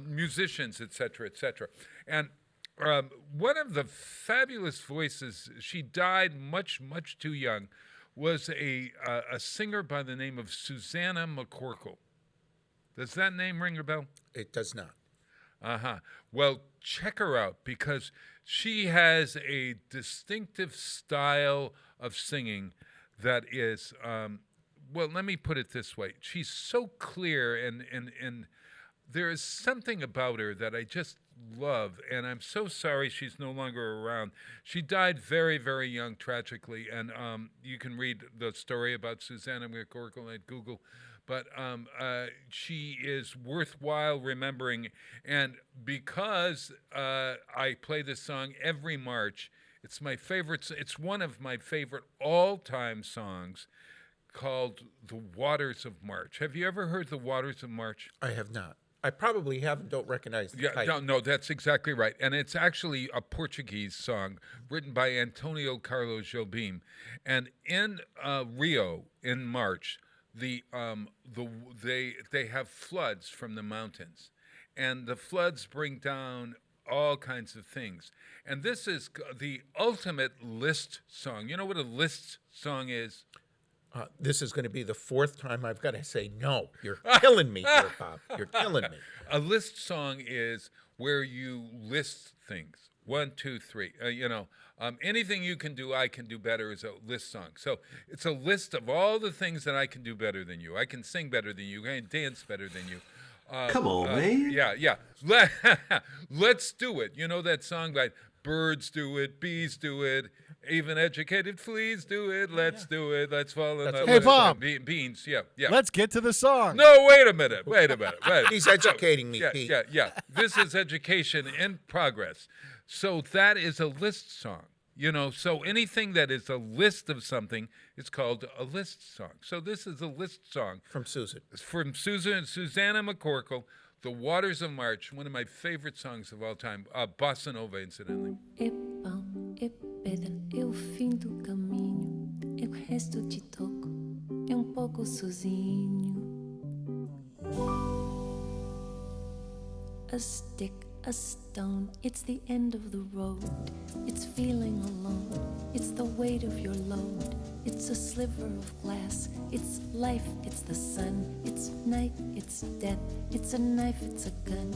musicians, etc., etc. And one of the fabulous voices, she died much, much too young, was a singer by the name of Susanna McCorkle. Does that name ring a bell? It does not. Well, check her out because she has a distinctive style of singing that is, well, let me put it this way. She's so clear and there is something about her that I just love, and I'm so sorry she's no longer around. She died very, very young, tragically, and you can read the story about Susanna McCorkle at Google. But she is worthwhile remembering, and because I play this song every March, it's my favorite. It's one of my favorite all-time songs, called "The Waters of March." Have you ever heard "The Waters of March"? I have not. I probably have and don't recognize the title. No, that's exactly right. And it's actually a Portuguese song written by Antonio Carlos Jobim. And in Rio in March, they have floods from the mountains, and the floods bring down all kinds of things. And this is the ultimate list song. You know what a list song is? This is going to be the fourth time I've got to say, no, you're killing me here, Bob. You're killing me. A list song is where you list things. 1, 2, 3. Anything you can do, I can do better is a list song. So it's a list of all the things that I can do better than you. I can sing better than you. I can dance better than you. Come on, man. Yeah. Let's do it. You know that song by Birds do it, bees do it, even educated fleas do it. Let's do it. Let's fall in love. Hey, Bob. Beans. Yeah. Let's get to the song. No, wait a minute. He's educating me, Pete. Yeah. This is education in progress. So that is a list song. So anything that is a list of something is called a list song. So this is a list song. From Susan. From Susanna McCorkle, "The Waters of March," one of my favorite songs of all time, bossa nova, incidentally. Epão, pedra, é o fim do caminho. Eu resto te toco, é pouco sozinho. A stick, a stone, it's the end of the road. It's feeling alone, it's the weight of your load. It's a sliver of glass, it's life, it's the sun. It's night, it's death, it's a knife, it's a gun.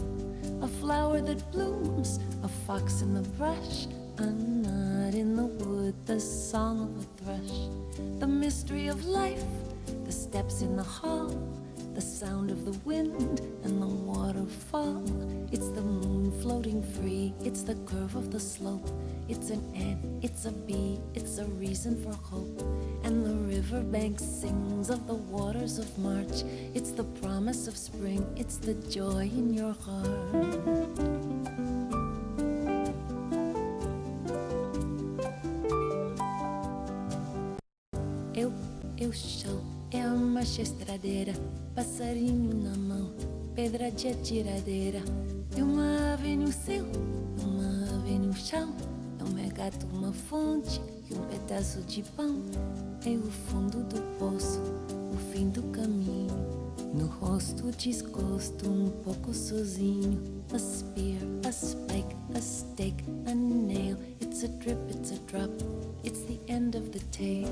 A flower that blooms, a fox in the brush, a knot in the wood, the song of a thrush. The mystery of life, the steps in the hall, the sound of the wind and the waterfall. It's the moon floating free, it's the curve of the slope. It's an ant, it's a bee, it's a reason for hope. And the riverbank sings of the waters of March. It's the promise of spring, it's the joy in your heart. É o chão, É a marcha estradeira, passarinho na mão, pedra de atiradeira. É uma ave no céu, é uma ave no chão. É um regato, uma fonte e um pedaço de pão. É o fundo do poço, o fim do caminho. No rosto desgosto, um pouco sozinho. A spear, a spike, a stake, a nail. It's a drip, it's a drop, it's the end of the tale.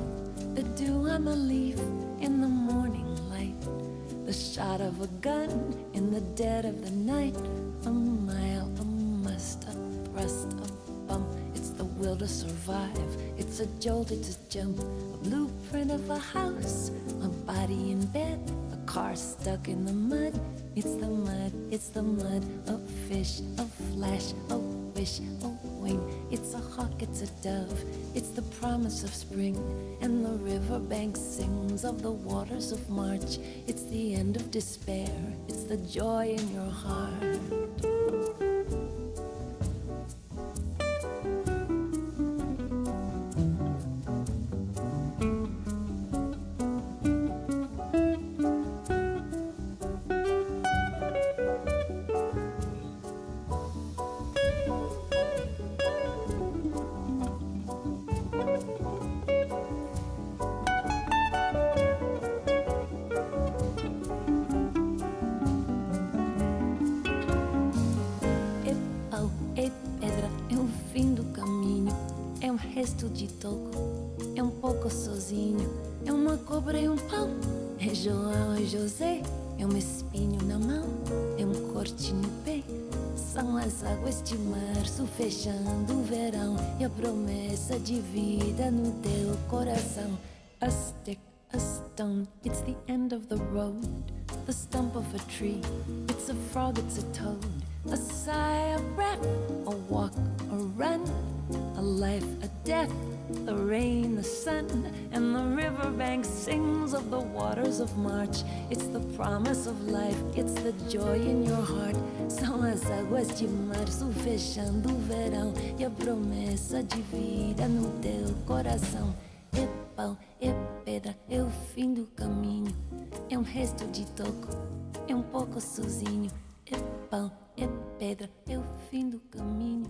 The dew on the leaf in the morning light. The shot of a gun in the dead of the night. A mile, a must, a thrust, a bump. It's the will to survive. It's a jolt, it's a jump. A blueprint of a house, a body in bed. Car stuck in the mud. It's the mud, it's the mud. A fish, a flash, a wish, a wing. It's a hawk, it's a dove. It's the promise of spring. And the riverbank sings of the waters of March. It's the end of despair. It's the joy in your heart. Resto de toco, é um pouco sozinho, é uma cobra e um pau, é João e José, é um espinho na mão, é um corte no pé, são as águas de março fechando o verão e a promessa de vida no teu coração. A stick, a stone, it's the end of the road, the stump of a tree, it's a frog, it's a toad, a sigh, a breath, a walk, a run. A life, a death, the rain, the sun, and the riverbank sings of the waters of March. It's the promise of life, it's the joy in your heart. São as águas de março fechando o verão e a promessa de vida no teu coração. É pau, é pedra, é o fim do caminho. É um resto de toco, é um pouco sozinho. É pau, é pedra, é o fim do caminho.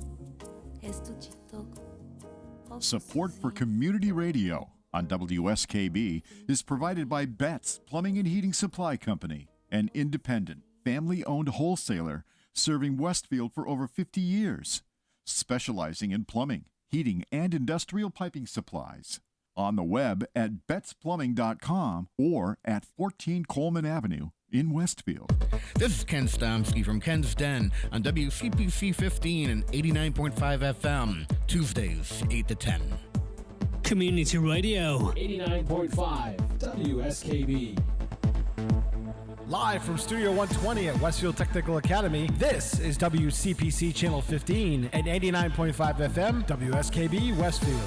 Support for community radio on WSKB is provided by Betts Plumbing and Heating Supply Company, an independent, family-owned wholesaler serving Westfield for over 50 years, specializing in plumbing, heating, and industrial piping supplies. On the web at bettsplumbing.com or at 14 Coleman Avenue in Westfield. This is Ken Stomsky from Ken's Den on WCPC 15 and 89.5 FM, Tuesdays, 8 to 10. Community Radio. 89.5 WSKB. Live from Studio 120 at Westfield Technical Academy, this is WCPC Channel 15 and 89.5 FM, WSKB Westfield.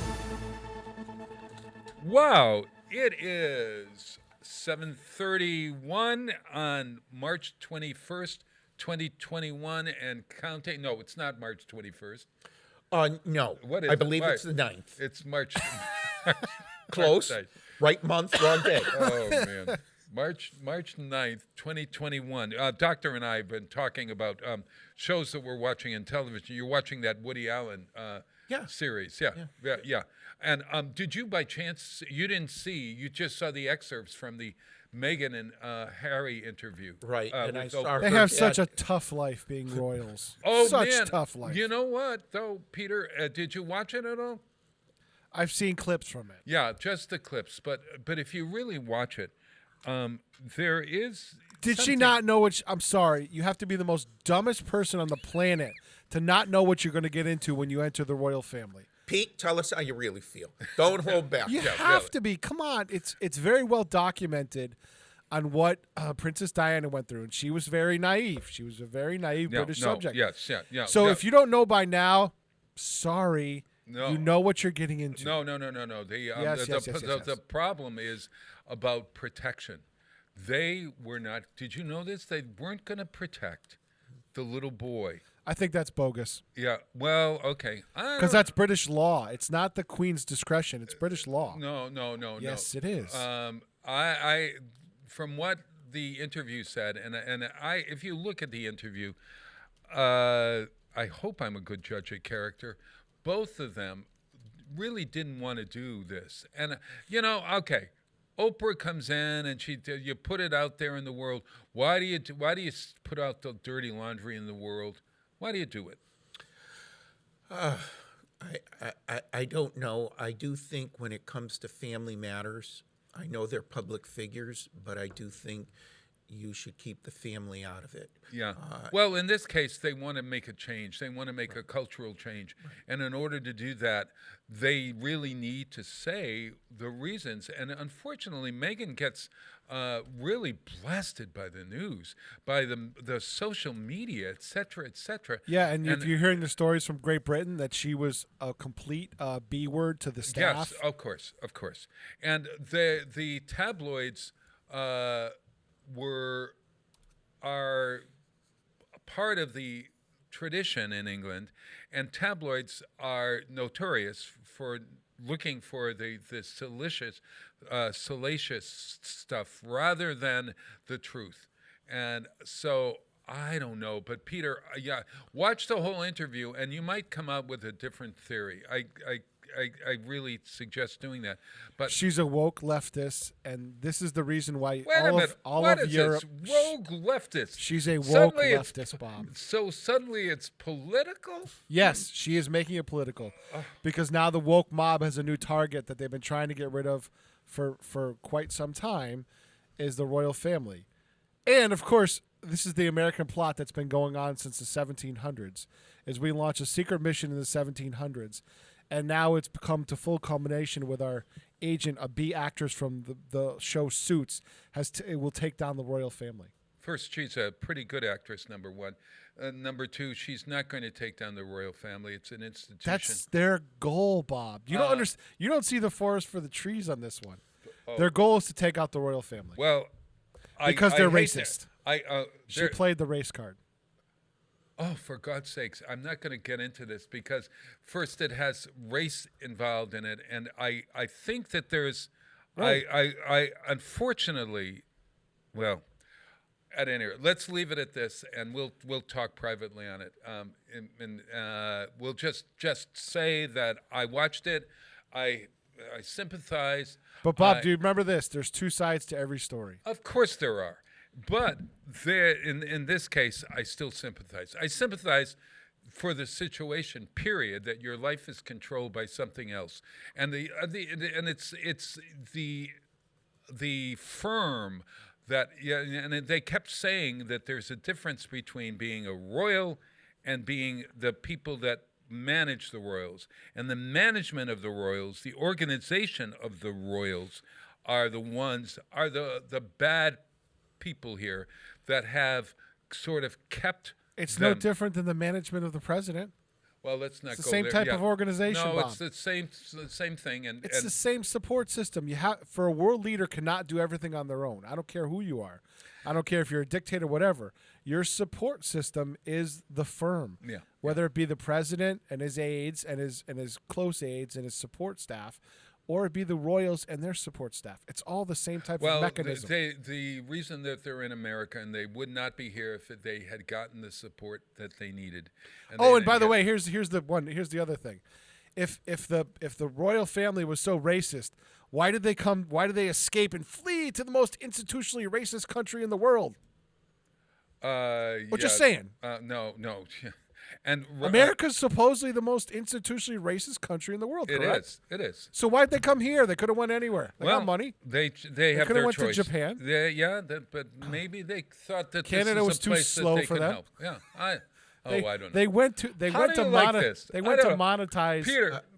Wow, it is 7:31 on March 21st, 2021, and counting. No, it's not March 21st. No. What is I it? believe March. it's the 9th. It's March. Close. March 9th. Right month, wrong day. Oh, man. March 9th, 2021. Doctor and I have been talking about shows that we're watching in television. You're watching that Woody Allen series. Yeah. And did you, by chance, you didn't see, you just saw the excerpts from the Meghan and Harry interview. Right. And I saw They have such a tough life being royals. Oh, such man. tough life. You know what, though, Peter? Did you watch it at all? I've seen clips from it. Yeah, just the clips. But if you really watch it, there is. Did she not know what? I'm sorry. You have to be the most dumbest person on the planet to not know what you're going to get into when you enter the royal family. Pete, tell us how you really feel. Don't hold back. You have to be. Come on. It's very well documented on what Princess Diana went through, and she was very naive. She was a very naive British subject. Yes. So if you don't know by now, sorry. No. You know what you're getting into. No. The problem is about protection. They were not. Did you know this? They weren't going to protect the little boy. I think that's bogus. Yeah. Well, okay. Because that's British law. It's not the Queen's discretion. It's British law. No. Yes, it is. I from what the interview said, and if you look at the interview, I hope I'm a good judge of character. Both of them really didn't want to do this, and okay. Oprah comes in and you put it out there in the world. Why do you put out the dirty laundry in the world? Why do you do it? I don't know. I do think when it comes to family matters, I know they're public figures, but I do think you should keep the family out of it. Yeah. Well, in this case, they want to make a change. They want to make a cultural change. Right. And in order to do that, they really need to say the reasons. And unfortunately, Meghan gets really blasted by the news, by the social media, et cetera, et cetera. Yeah, and if you're hearing the stories from Great Britain that she was a complete B word to the staff. Yes, of course. And the tabloids are part of the tradition in England, and tabloids are notorious for looking for the salacious stuff rather than the truth. And so I don't know, but Peter, watch the whole interview, and you might come out with a different theory. I really suggest doing that. But she's a woke leftist, and this is the reason why all of Europe. This? Rogue leftist. She's a woke leftist, Bob. So suddenly it's political? Yes, she is making it political because now the woke mob has a new target that they've been trying to get rid of for quite some time, is the royal family. And of course, this is the American plot that's been going on since the 1700s, is we launch a secret mission in the 1700s. And now it's come to full culmination with our agent, a B actress from the show Suits, it will take down the royal family. First, she's a pretty good actress, number one. Number two, she's not going to take down the royal family. It's an institution. That's their goal, Bob. You don't understand. You don't see the forest for the trees on this one. Their goal is to take out the royal family. Well, because they're racist. She played the race card. Oh, for God's sakes, I'm not going to get into this because first it has race involved in it, and I think that there's I unfortunately, well, at any rate, let's leave it at this, and we'll talk privately on it. We'll just say that I watched it, I sympathize. But Bob, do you remember this? There's two sides to every story. Of course there are. But in this case, I still sympathize. I sympathize for the situation, period, that your life is controlled by something else, and it's the firm that and they kept saying that there's a difference between being a royal and being the people that manage the royals, and the management of the royals, the organization of the royals, are the bad people here that have sort of kept it's them. No different than the management of the president. Well, let's not it's go the same there. type of organization. No, Bob. it's the same thing, and it's the same support system. You have for a world leader cannot do everything on their own. I don't care who you are. I don't care if you're a dictator, whatever. Your support system is the firm. Yeah. Whether it be the president and his aides and his close aides and his support staff, or it be the royals and their support staff. It's all the same type of mechanism. The reason that they're in America, and they would not be here if they had gotten the support that they needed. And by the way, here's the other thing. If the royal family was so racist, why did they escape and flee to the most institutionally racist country in the world? Just saying. No. And America's supposedly the most institutionally racist country in the world. Correct? It is. So why'd they come here? They could have went anywhere. They got money. They have could have their went choice. to Japan. But maybe they thought that Canada this was is a too place slow that they for could them. help. Yeah, I don't know. They went to monetize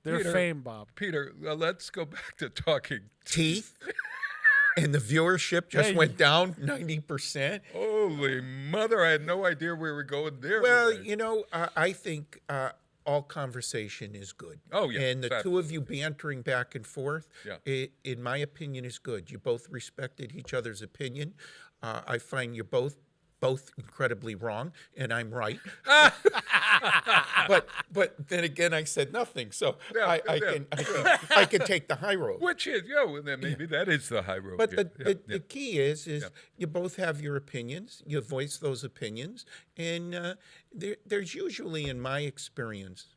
their fame, Bob. Peter, let's go back to talking teeth. And the viewership just went down 90%. Holy mother, I had no idea we were going there. Well, I think all conversation is good. Oh, yeah. And the two of you bantering back and forth, in my opinion, is good. You both respected each other's opinion. I find you're both both incredibly wrong, and I'm right. but then again, I said nothing, so I can take the high road. Which is, well, then maybe that is the high road. But the key is you both have your opinions. You voice those opinions, and there's usually, in my experience,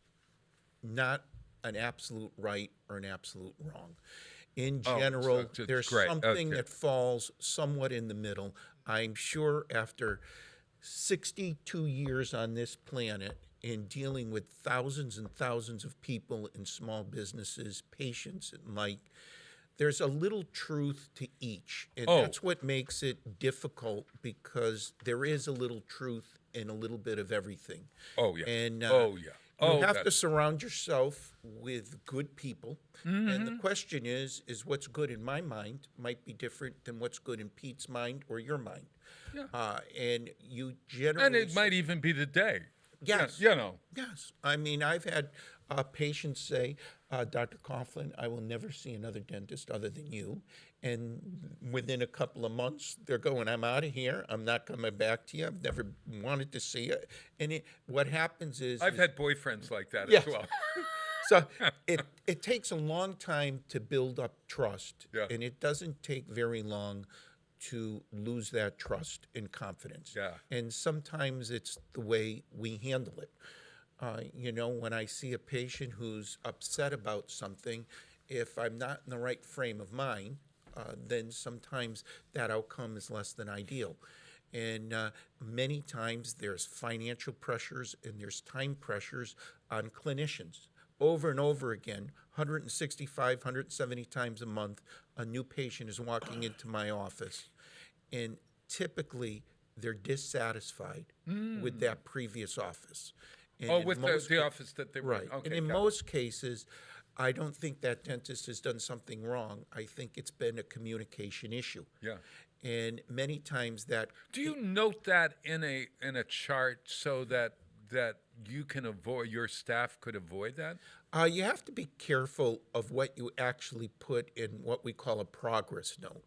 not an absolute right or an absolute wrong. In general, there's something that falls somewhat in the middle. I'm sure after 62 years on this planet, in dealing with thousands and thousands of people in small businesses, patients and like, there's a little truth to each. And that's what makes it difficult, because there is a little truth in a little bit of everything. And you have to surround yourself with good people. And the question is what's good in my mind might be different than what's good in Pete's mind or your mind. And you generally... And it might even be the day. Yes. You know. Yes. I mean, I've had patients say, Dr. Coughlin, I will never see another dentist other than you. And within a couple of months, they're going, I'm out of here. I'm not coming back to you. I've never wanted to see you. And what happens is... I've had boyfriends like that as well. So it takes a long time to build up trust. And it doesn't take very long to lose that trust and confidence. And sometimes it's the way we handle it. You know, when I see a patient who's upset about something, if I'm not in the right frame of mind, then sometimes that outcome is less than ideal. And many times there's financial pressures and there's time pressures on clinicians. Over and over again, 165, 170 times a month, a new patient is walking into my office, and typically they're dissatisfied with that previous office. And with the office that they were in. Right. And in most cases, I don't think that dentist has done something wrong. I think it's been a communication issue. And many times that... Do you note that in a chart so that you can avoid, your staff could avoid that? You have to be careful of what you actually put in what we call a progress note.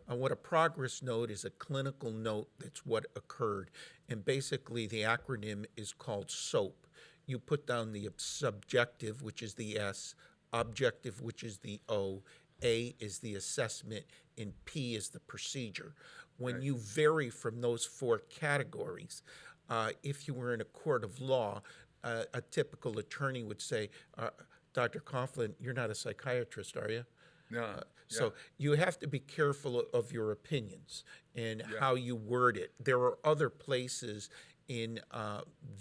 What a progress note is, a clinical note that's what occurred. And basically the acronym is called SOAP. You put down the subjective, which is the S, objective, which is the O, A is the assessment, and P is the procedure. When you vary from those four categories, if you were in a court of law, a typical attorney would say, Dr. Coughlin, you're not a psychiatrist, are you? So you have to be careful of your opinions and how you word it. There are other places in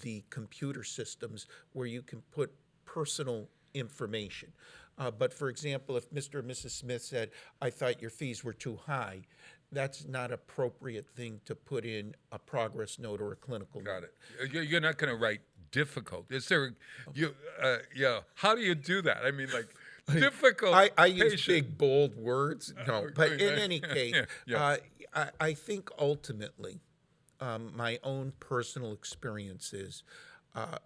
the computer systems where you can put personal information. But for example, if Mr. and Mrs. Smith said, I thought your fees were too high, that's not appropriate thing to put in a progress note or a clinical note. Got it. You're not going to write difficult. Is there, how do you do that? I mean, like, difficult. I use big, bold words. No, but in any case, I think ultimately, my own personal experience is,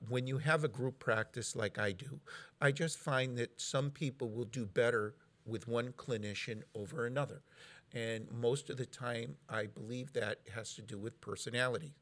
when you have a group practice like I do, I just find that some people will do better with one clinician over another. And most of the time, I believe that has to do with personality.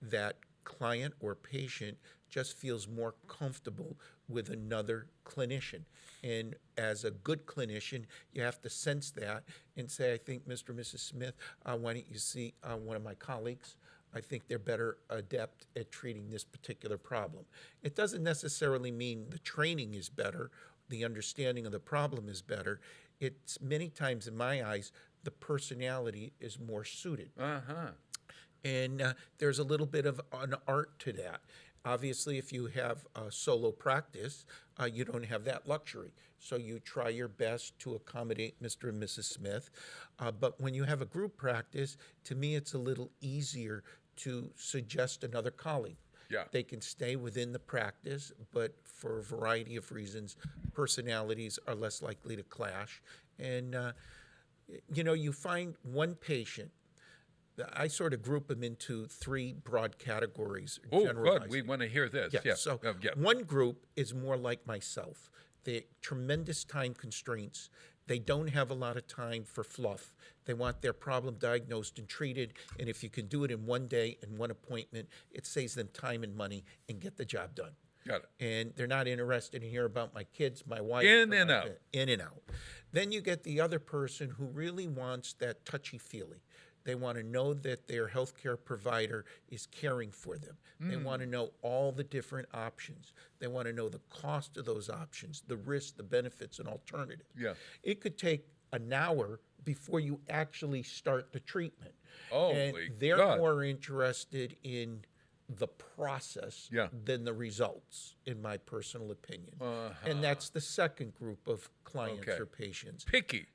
That client or patient just feels more comfortable with another clinician. And as a good clinician, you have to sense that and say, I think Mr. and Mrs. Smith, why don't you see one of my colleagues? I think they're better adept at treating this particular problem. It doesn't necessarily mean the training is better, the understanding of the problem is better. It's many times, in my eyes, the personality is more suited. And there's a little bit of an art to that. Obviously, if you have a solo practice, you don't have that luxury. So you try your best to accommodate Mr. and Mrs. Smith. But when you have a group practice, to me, it's a little easier to suggest another colleague. They can stay within the practice, but for a variety of reasons, personalities are less likely to clash. And, you find one patient, I sort of group them into three broad categories. Oh, good. We want to hear this. So one group is more like myself. They tremendous time constraints. They don't have a lot of time for fluff. They want their problem diagnosed and treated, and if you can do it in one day and one appointment, it saves them time and money and get the job done. Got it. And they're not interested in hearing about my kids, my wife. In or and my out. In and out. Then you get the other person who really wants that touchy-feely. They want to know that their healthcare provider is caring for them. They want to know all the different options. They want to know the cost of those options, the risks, the benefits, and alternatives. Yeah. It could take an hour before you actually start the treatment. And Holy they're God. more interested in the process Yeah. than the results, in my personal opinion. Uh-huh. And that's the second group of clients Okay. or patients. Picky.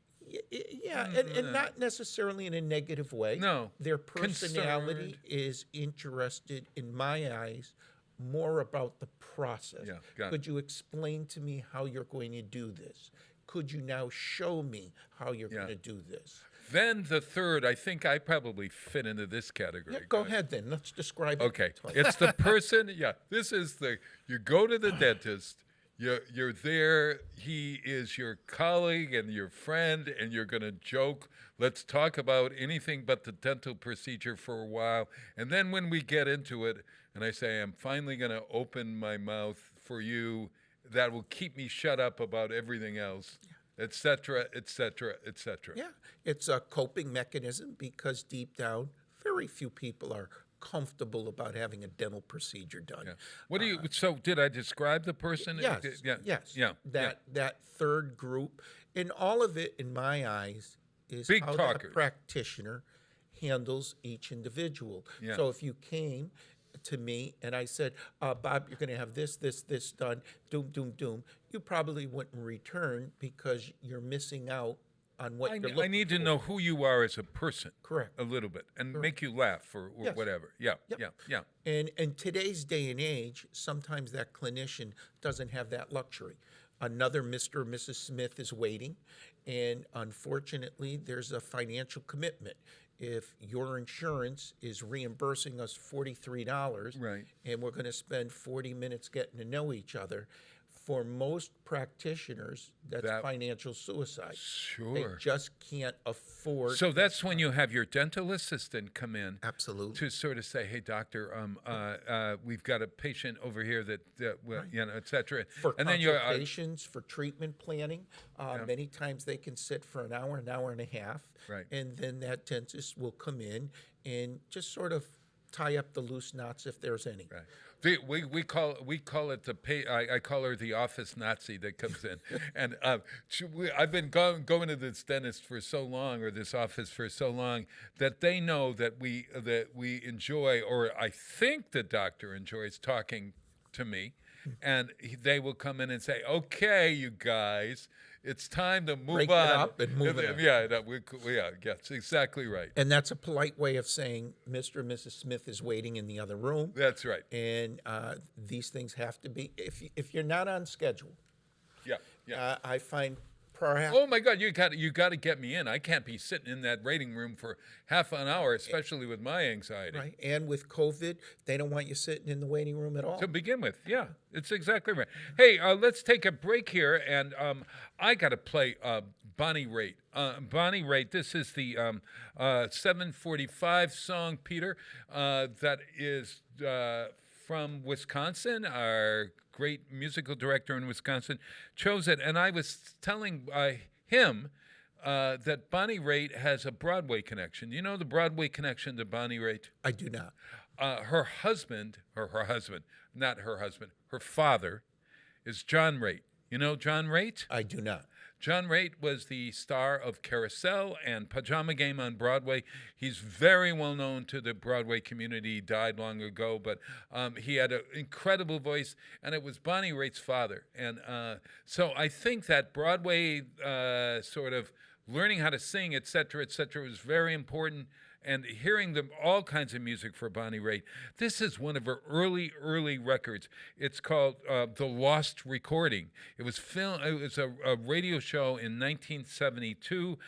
Yeah, and not necessarily in a negative way. No. Their personality Concerned. is interested, in my eyes, more about the process. Yeah, got it. Could you explain to me how you're going to do this? Could you now show me how you're Yeah. going to do this? Then the third, I think I probably fit into this category. Yeah, go guys. ahead then. Let's describe it. Okay, it's the person. Yeah, this is you go to the dentist. You're there. He is your colleague and your friend, and you're going to joke. Let's talk about anything but the dental procedure for a while. And then when we get into it, and I say, I'm finally going to open my mouth for you, that will keep me shut up about everything else, et cetera, et cetera, et cetera. Yeah, it's a coping mechanism because deep down, very few people are comfortable about having a dental procedure done. Yeah. What do you? So did I describe the person? Yes. Yeah. Yes. Yeah. That third group, and all of it, in my eyes, is Big how talkers. the practitioner handles each individual. Yeah. So if you came to me and I said, Bob, you're going to have this done, doom, doom, doom, you probably wouldn't return because you're missing out on what you're looking I need to for. know who you are as a person. Correct. A little bit, and make you laugh or Yes. whatever. Yeah. Yep. Yeah. And in today's day and age, sometimes that clinician doesn't have that luxury. Another Mr. or Mrs. Smith is waiting, and unfortunately, there's a financial commitment. If your insurance is reimbursing us $43, Right. and we're going to spend 40 minutes getting to know each other, for most practitioners, that's That- financial suicide. They Sure. just can't afford. So that's when you have your dental assistant come in. Absolutely. To sort of say, hey, doctor, we've got a patient over here that well, et cetera. For and then you're consultations, for treatment planning, many times they can sit for an hour and a half. Right. And then that dentist will come in and just sort of tie up the loose knots if there's any. Right. We call it I call her the office Nazi that comes in, and I've been going to this dentist for so long, or this office for so long, that they know that we enjoy, or I think the doctor enjoys talking to me, and they will come in and say, "Okay, you guys, it's time to move Break on." it up and move it on. Yeah, that's exactly right. And that's a polite way of saying Mr. and Mrs. Smith is waiting in the other room. That's right. And these things have to be, if you're not on schedule, Yeah. I find perhaps. Oh my God! You got to get me in. I can't be sitting in that waiting room for half an hour, especially with my anxiety. Right. And with COVID, they don't want you sitting in the waiting room at all. To begin with, yeah, it's exactly right. Hey, let's take a break here, and I got to play Bonnie Raitt. Bonnie Raitt. This is the 7:45 song, Peter. That is from Wisconsin. Our great musical director in Wisconsin chose it, and I was telling him that Bonnie Raitt has a Broadway connection. You know the Broadway connection to Bonnie Raitt? I do not. Her father is John Raitt. You know John Raitt? I do not. John Raitt was the star of Carousel and Pajama Game on Broadway. He's very well known to the Broadway community. He died long ago, but he had an incredible voice, and it was Bonnie Raitt's father. And so I think that Broadway sort of learning how to sing, et cetera, was very important. And hearing all kinds of music for Bonnie Raitt. This is one of her early records. It's called The Lost Recording. It was a radio show in 1972,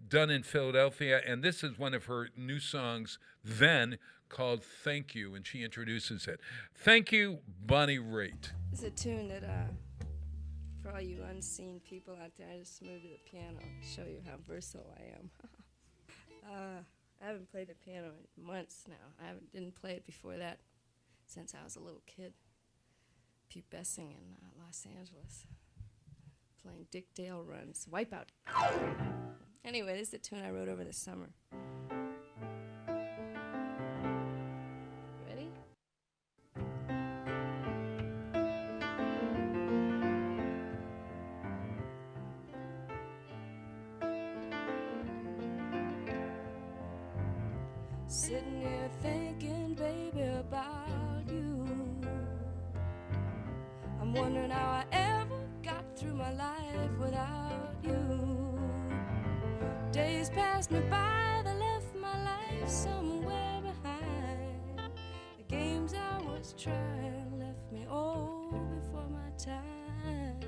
done in Philadelphia, and this is one of her new songs then called Thank You, and she introduces it. Thank you, Bonnie Raitt. It's a tune that For all you unseen people out there, I just moved to the piano to show you how versatile I am. I haven't played the piano in months now. Didn't play it before that since I was a little kid, pubescing in Los Angeles, playing Dick Dale runs, Wipeout. Anyway, this is the tune I wrote over the summer. Ready? Sitting here thinking, baby, about you. I'm wondering how I ever got through my life without you. Days passed me by, they left my life somewhere behind. The games I was trying left me all before my time.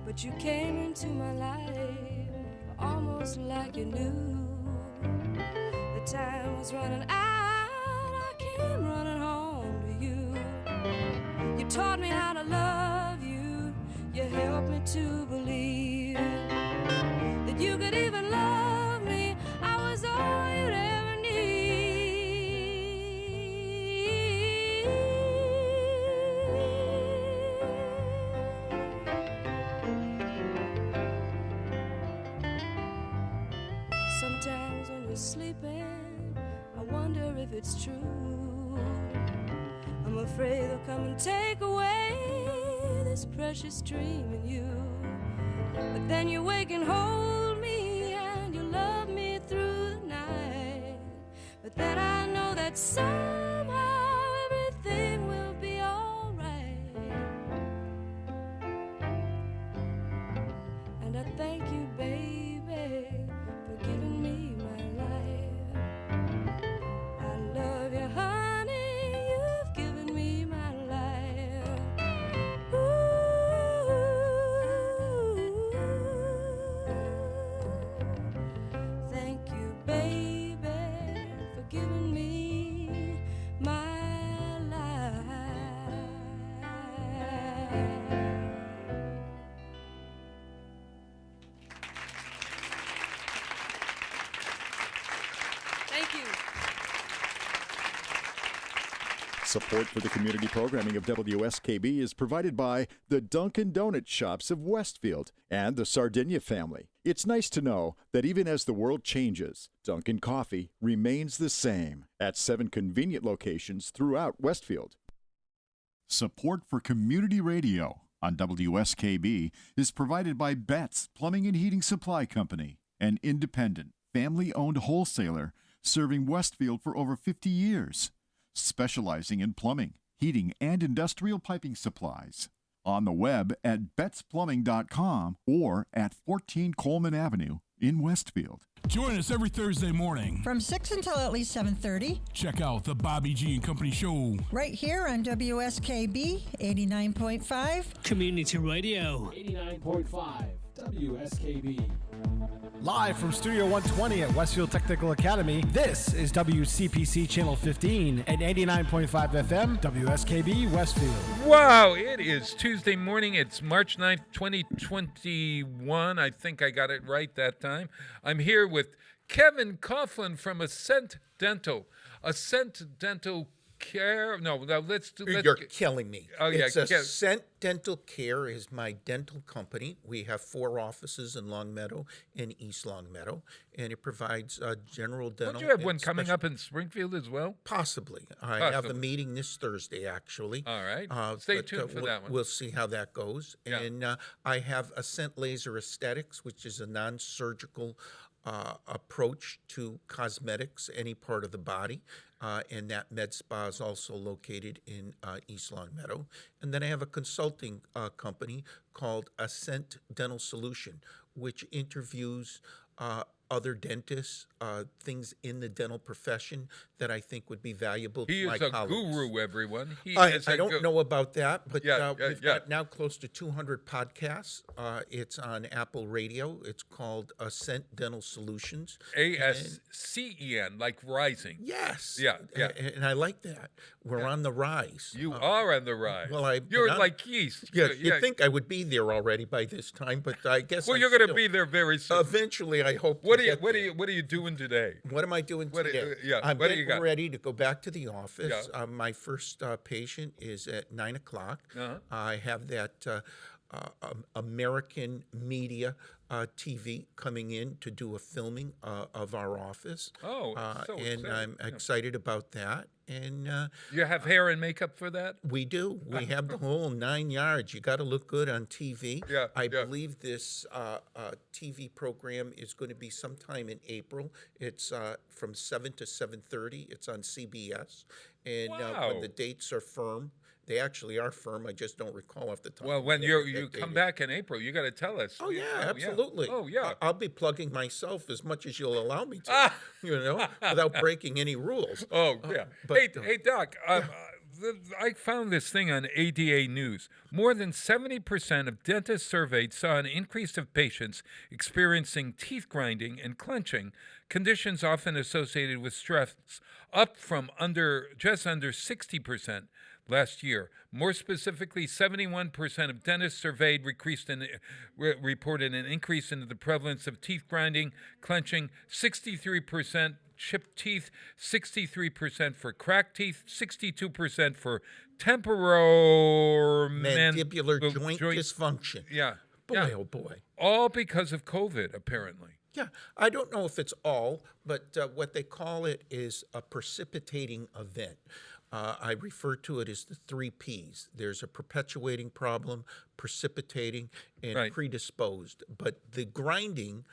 But you came into my life almost like you knew. The time was running out, I came running home to you. You taught me how to love you. You helped me to believe that you could even love me. I was all you'd ever need. Sometimes when you're sleeping, I wonder if it's true. I'm afraid they'll come and take away this precious dream in you. But then you wake and hold me and you love me through the night. But then I know that somehow everything will be alright. And I thank you, baby, for giving me my life. I love you, honey, you've given me my life. Ooh, thank you, baby, for giving me my life. Thank you. Support for the community programming of WSKB is provided by the Dunkin' Donut Shops of Westfield and the Sardinia family. It's nice to know that even as the world changes, Dunkin' Coffee remains the same at 7 convenient locations throughout Westfield. Support for community radio on WSKB is provided by Betts Plumbing and Heating Supply Company, an independent, family-owned wholesaler serving Westfield for over 50 years, specializing in plumbing, heating, and industrial piping supplies. On the web at bettsplumbing.com or at 14 Coleman Avenue in Westfield. Join us every Thursday morning from 6 until at least 7:30. Check out the Bobby G and Company Show right here on WSKB 89.5 Community Radio. 89.5 WSKB. Live from Studio 120 at Westfield Technical Academy, this is WCPC Channel 15 at 89.5 FM, WSKB Westfield. Wow, it is Tuesday morning. It's March 9th, 2021. I think I got it right that time. I'm here with Kevin Coughlin from Ascent Dental. Ascent Dental Care. No, let's do. You're killing me. Oh yeah, Ascent Dental Care is my dental company. We have 4 offices in Longmeadow and East Longmeadow, and it provides general dental. Don't you have one coming up in Springfield as well? Possibly. I have a meeting this Thursday, actually. All right. Stay tuned for that one. We'll see how that goes. Yeah. And I have Ascent Laser Aesthetics, which is a non-surgical approach to cosmetics, any part of the body. And that med spa is also located in East Longmeadow. And then I have a consulting company called Ascent Dental Solution, which interviews other dentists, things in the dental profession that I think would be valuable He to my is a colleagues. guru, everyone. I don't know about that, but we've yeah. got now close to 200 podcasts. It's on Apple Radio. It's called Ascent Dental Solutions. ASCEN, like rising. Yes. Yeah. And I like that. We're on the rise. You are on the rise. Well, you're like yeast. Yeah, you'd think I would be there already by this time, but I guess. Well, you're going to be there very soon. Eventually, I hope. What are you doing today? What am I doing today? I'm what do you getting got? ready to go back to the office. Yeah. My first patient is at 9 o'clock. Uh-huh. I have that American media TV coming in to do a filming of our office. Oh, so and exciting. I'm excited about that. And you have hair and makeup for that? We do. We have the whole 9 yards. You got to look good on TV. I believe this TV program is going to be sometime in April. It's from 7 to 7:30. It's on CBS. And when the dates are firm, they actually are firm. I just don't recall off the top. Well, when you come back in April, you got to tell us. Oh, yeah, absolutely. Oh, yeah. I'll be plugging myself as much as you'll allow me to, without breaking any rules. Oh, yeah. Hey, Doc, I found this thing on ADA News. More than 70% of dentists surveyed saw an increase of patients experiencing teeth grinding and clenching, conditions often associated with stress, up from just under 60% last year. More specifically, 71% of dentists surveyed reported an increase in the prevalence of teeth grinding, clenching, 63% chipped teeth, 63% for cracked teeth, 62% for mandibular joint dysfunction. Yeah. Boy, oh boy. All because of COVID, apparently. Yeah, I don't know if it's all, but what they call it is a precipitating event. I refer to it as the 3 Ps. There's a perpetuating problem, precipitating, and predisposed. But the grinding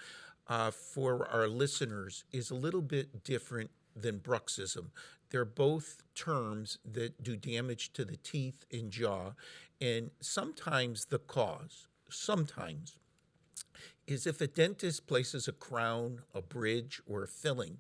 for our listeners is a little bit different than bruxism. They're both terms that do damage to the teeth and jaw, and sometimes the cause, is if a dentist places a crown, a bridge, or a filling,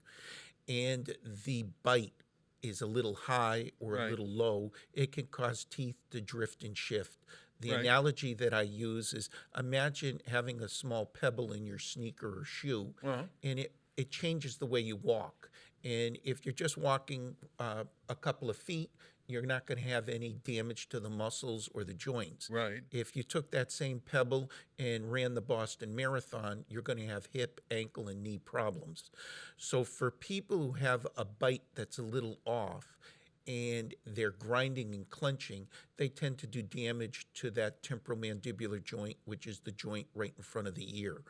and the bite is a little high or a little low, it can cause teeth to drift and shift. The analogy that I use is, imagine having a small pebble in your sneaker or shoe, and it changes the way you walk. And if you're just walking a couple of feet, you're not going to have any damage to the muscles or the joints. Right. If you took that same pebble and ran the Boston Marathon, you're going to have hip, ankle, and knee problems. So for people who have a bite that's a little off and they're grinding and clenching, they tend to do damage to that temporomandibular joint, which is the joint right in front of the ear.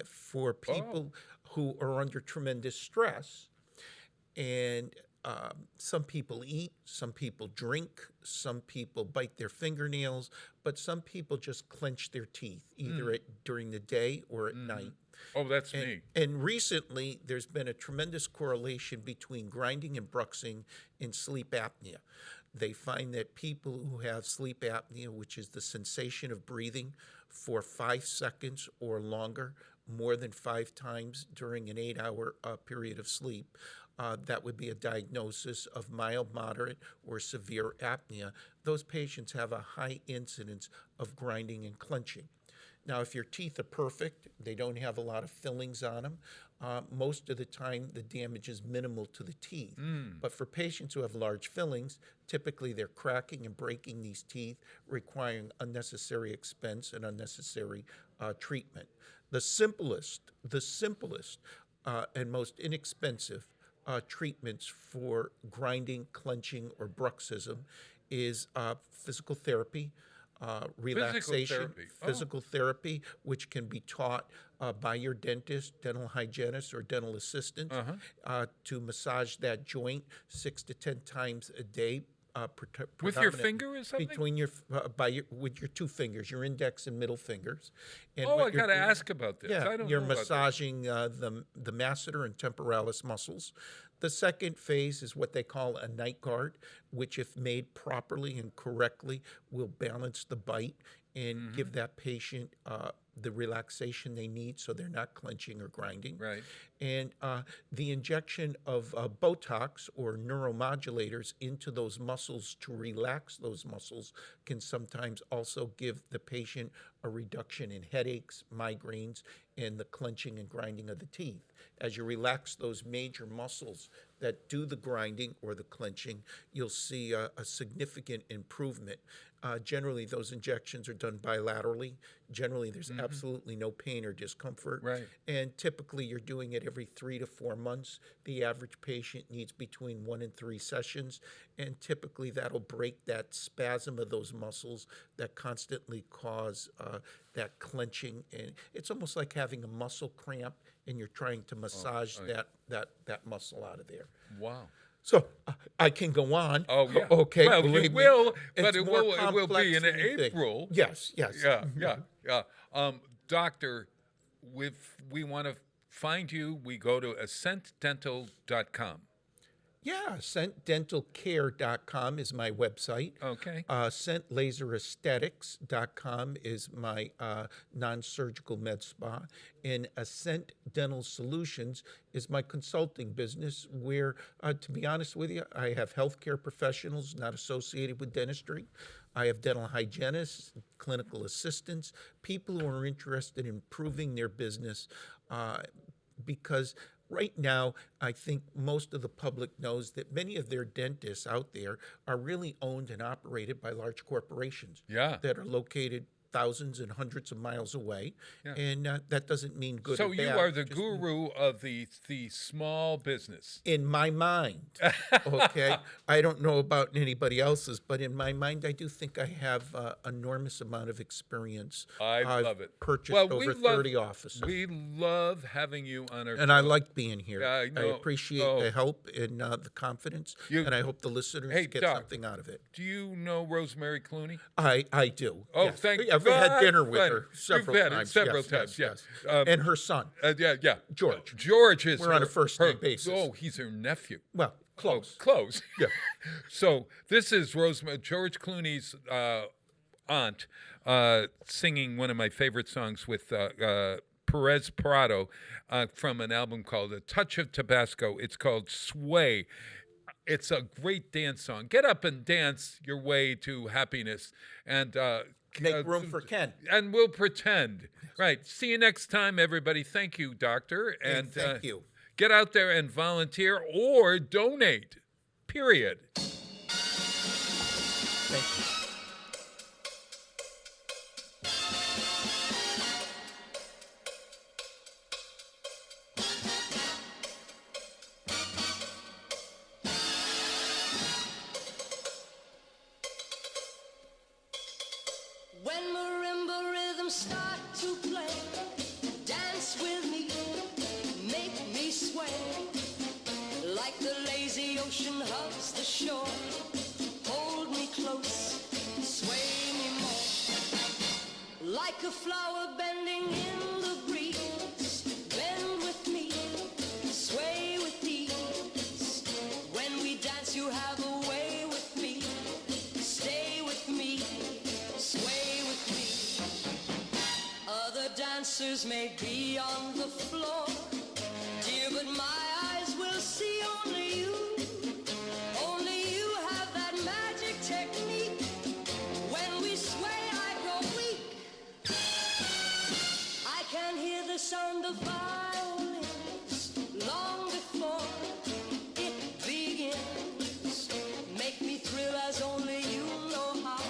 For people who are under tremendous stress, and some people eat, some people drink, some people bite their fingernails, but some people just clench their teeth, either during the day or at night. Oh, that's me. And recently, there's been a tremendous correlation between grinding and bruxing and sleep apnea. They find that people who have sleep apnea, which is the sensation of breathing for 5 seconds or longer, more than 5 times during an 8-hour period of sleep, that would be a diagnosis of mild, moderate, or severe apnea. Those patients have a high incidence of grinding and clenching. Now, if your teeth are perfect, they don't have a lot of fillings on them, most of the time the damage is minimal to the teeth. But for patients who have large fillings, typically they're cracking and breaking these teeth, requiring unnecessary expense and unnecessary treatment. The simplest and most inexpensive treatments for grinding, clenching, or bruxism is physical therapy, relaxation, physical therapy, which can be taught by your dentist, dental hygienist, or dental assistant to massage that joint 6 to 10 times a day. With your finger or something? With your 2 fingers, your index and middle fingers. And I got to ask about this. Yeah, I don't you're know massaging the masseter and temporalis muscles. The second phase is what they call a night guard, which, if made properly and correctly, will balance the bite and give that patient the relaxation they need so they're not clenching or grinding. Right. And the injection of Botox or neuromodulators into those muscles to relax those muscles can sometimes also give the patient a reduction in headaches, migraines, and the clenching and grinding of the teeth. As you relax those major muscles that do the grinding or the clenching, you'll see a significant improvement. Generally, those injections are done bilaterally. Generally, there's absolutely no pain or discomfort. Right. And typically, you're doing it every 3 to 4 months. The average patient needs between 1 and 3 sessions. And typically, that'll break that spasm of those muscles that constantly cause that clenching. And it's almost like having a muscle cramp and you're trying to massage that muscle out of there. Wow. So I can go on. Oh, yeah. Okay. Well, you will, but It's it more will complex be in than you think. April. Yes. Yeah. Doctor, if we want to find you, we go to ascentdental.com. Yeah, AscentDentalCare.com is my website. Okay. AscentLaserAesthetics.com is my non-surgical med spa. And Ascent Dental Solutions is my consulting business where, to be honest with you, I have healthcare professionals not associated with dentistry. I have dental hygienists, clinical assistants, people who are interested in improving their business because right now, I think most of the public knows that many of their dentists out there are really owned and operated by large corporations that are located thousands and hundreds of miles away, and that doesn't mean good or bad. So you are the guru of the small business. In my mind, okay? I don't know about anybody else's, but in my mind, I do think I have an enormous amount of experience. I love it. Purchased over 30 offices. We love having you on our show. And I like being here. I appreciate the help and the confidence, and I hope the listeners get something out of it. Do you know Rosemary Clooney? I do. Oh, yes. thank I've had dinner with her several times. Yes. And her son. George. George is We're on a first-name basis. Oh, he's her nephew. Well, close. Close. Yeah. So this is George Clooney's aunt singing one of my favorite songs with Perez Prado from an album called A Touch of Tabasco. It's called Sway. It's a great dance song. Get up and dance your way to happiness and make room for Ken. And we'll pretend. Right. See you next time, everybody. Thank you, Doctor. And thank you. Get out there and volunteer or donate. Period. Thank you. When marimba rhythms start to play, dance with me, make me sway. Like the lazy ocean hugs the shore, hold me close, sway me more. Like a flower bending in the breeze, bend with me, sway with ease. When we dance you have a way with me, stay with me, sway with me. Other dancers may be on the floor, dear, but my eyes will see only you. Only you have that magic technique. When we sway, I grow weak. I can hear the sound of violins long before it begins. Make me thrill as only you know how.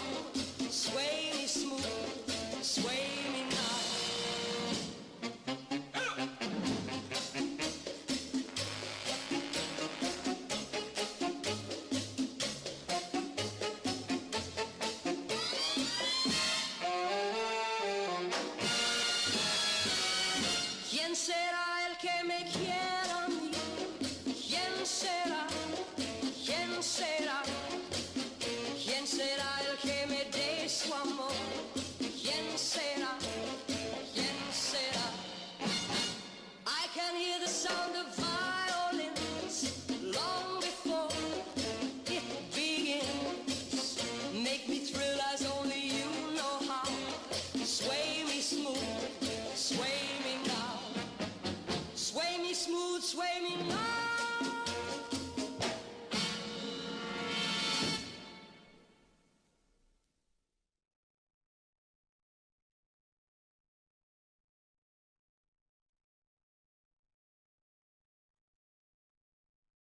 Sway me smooth, sway me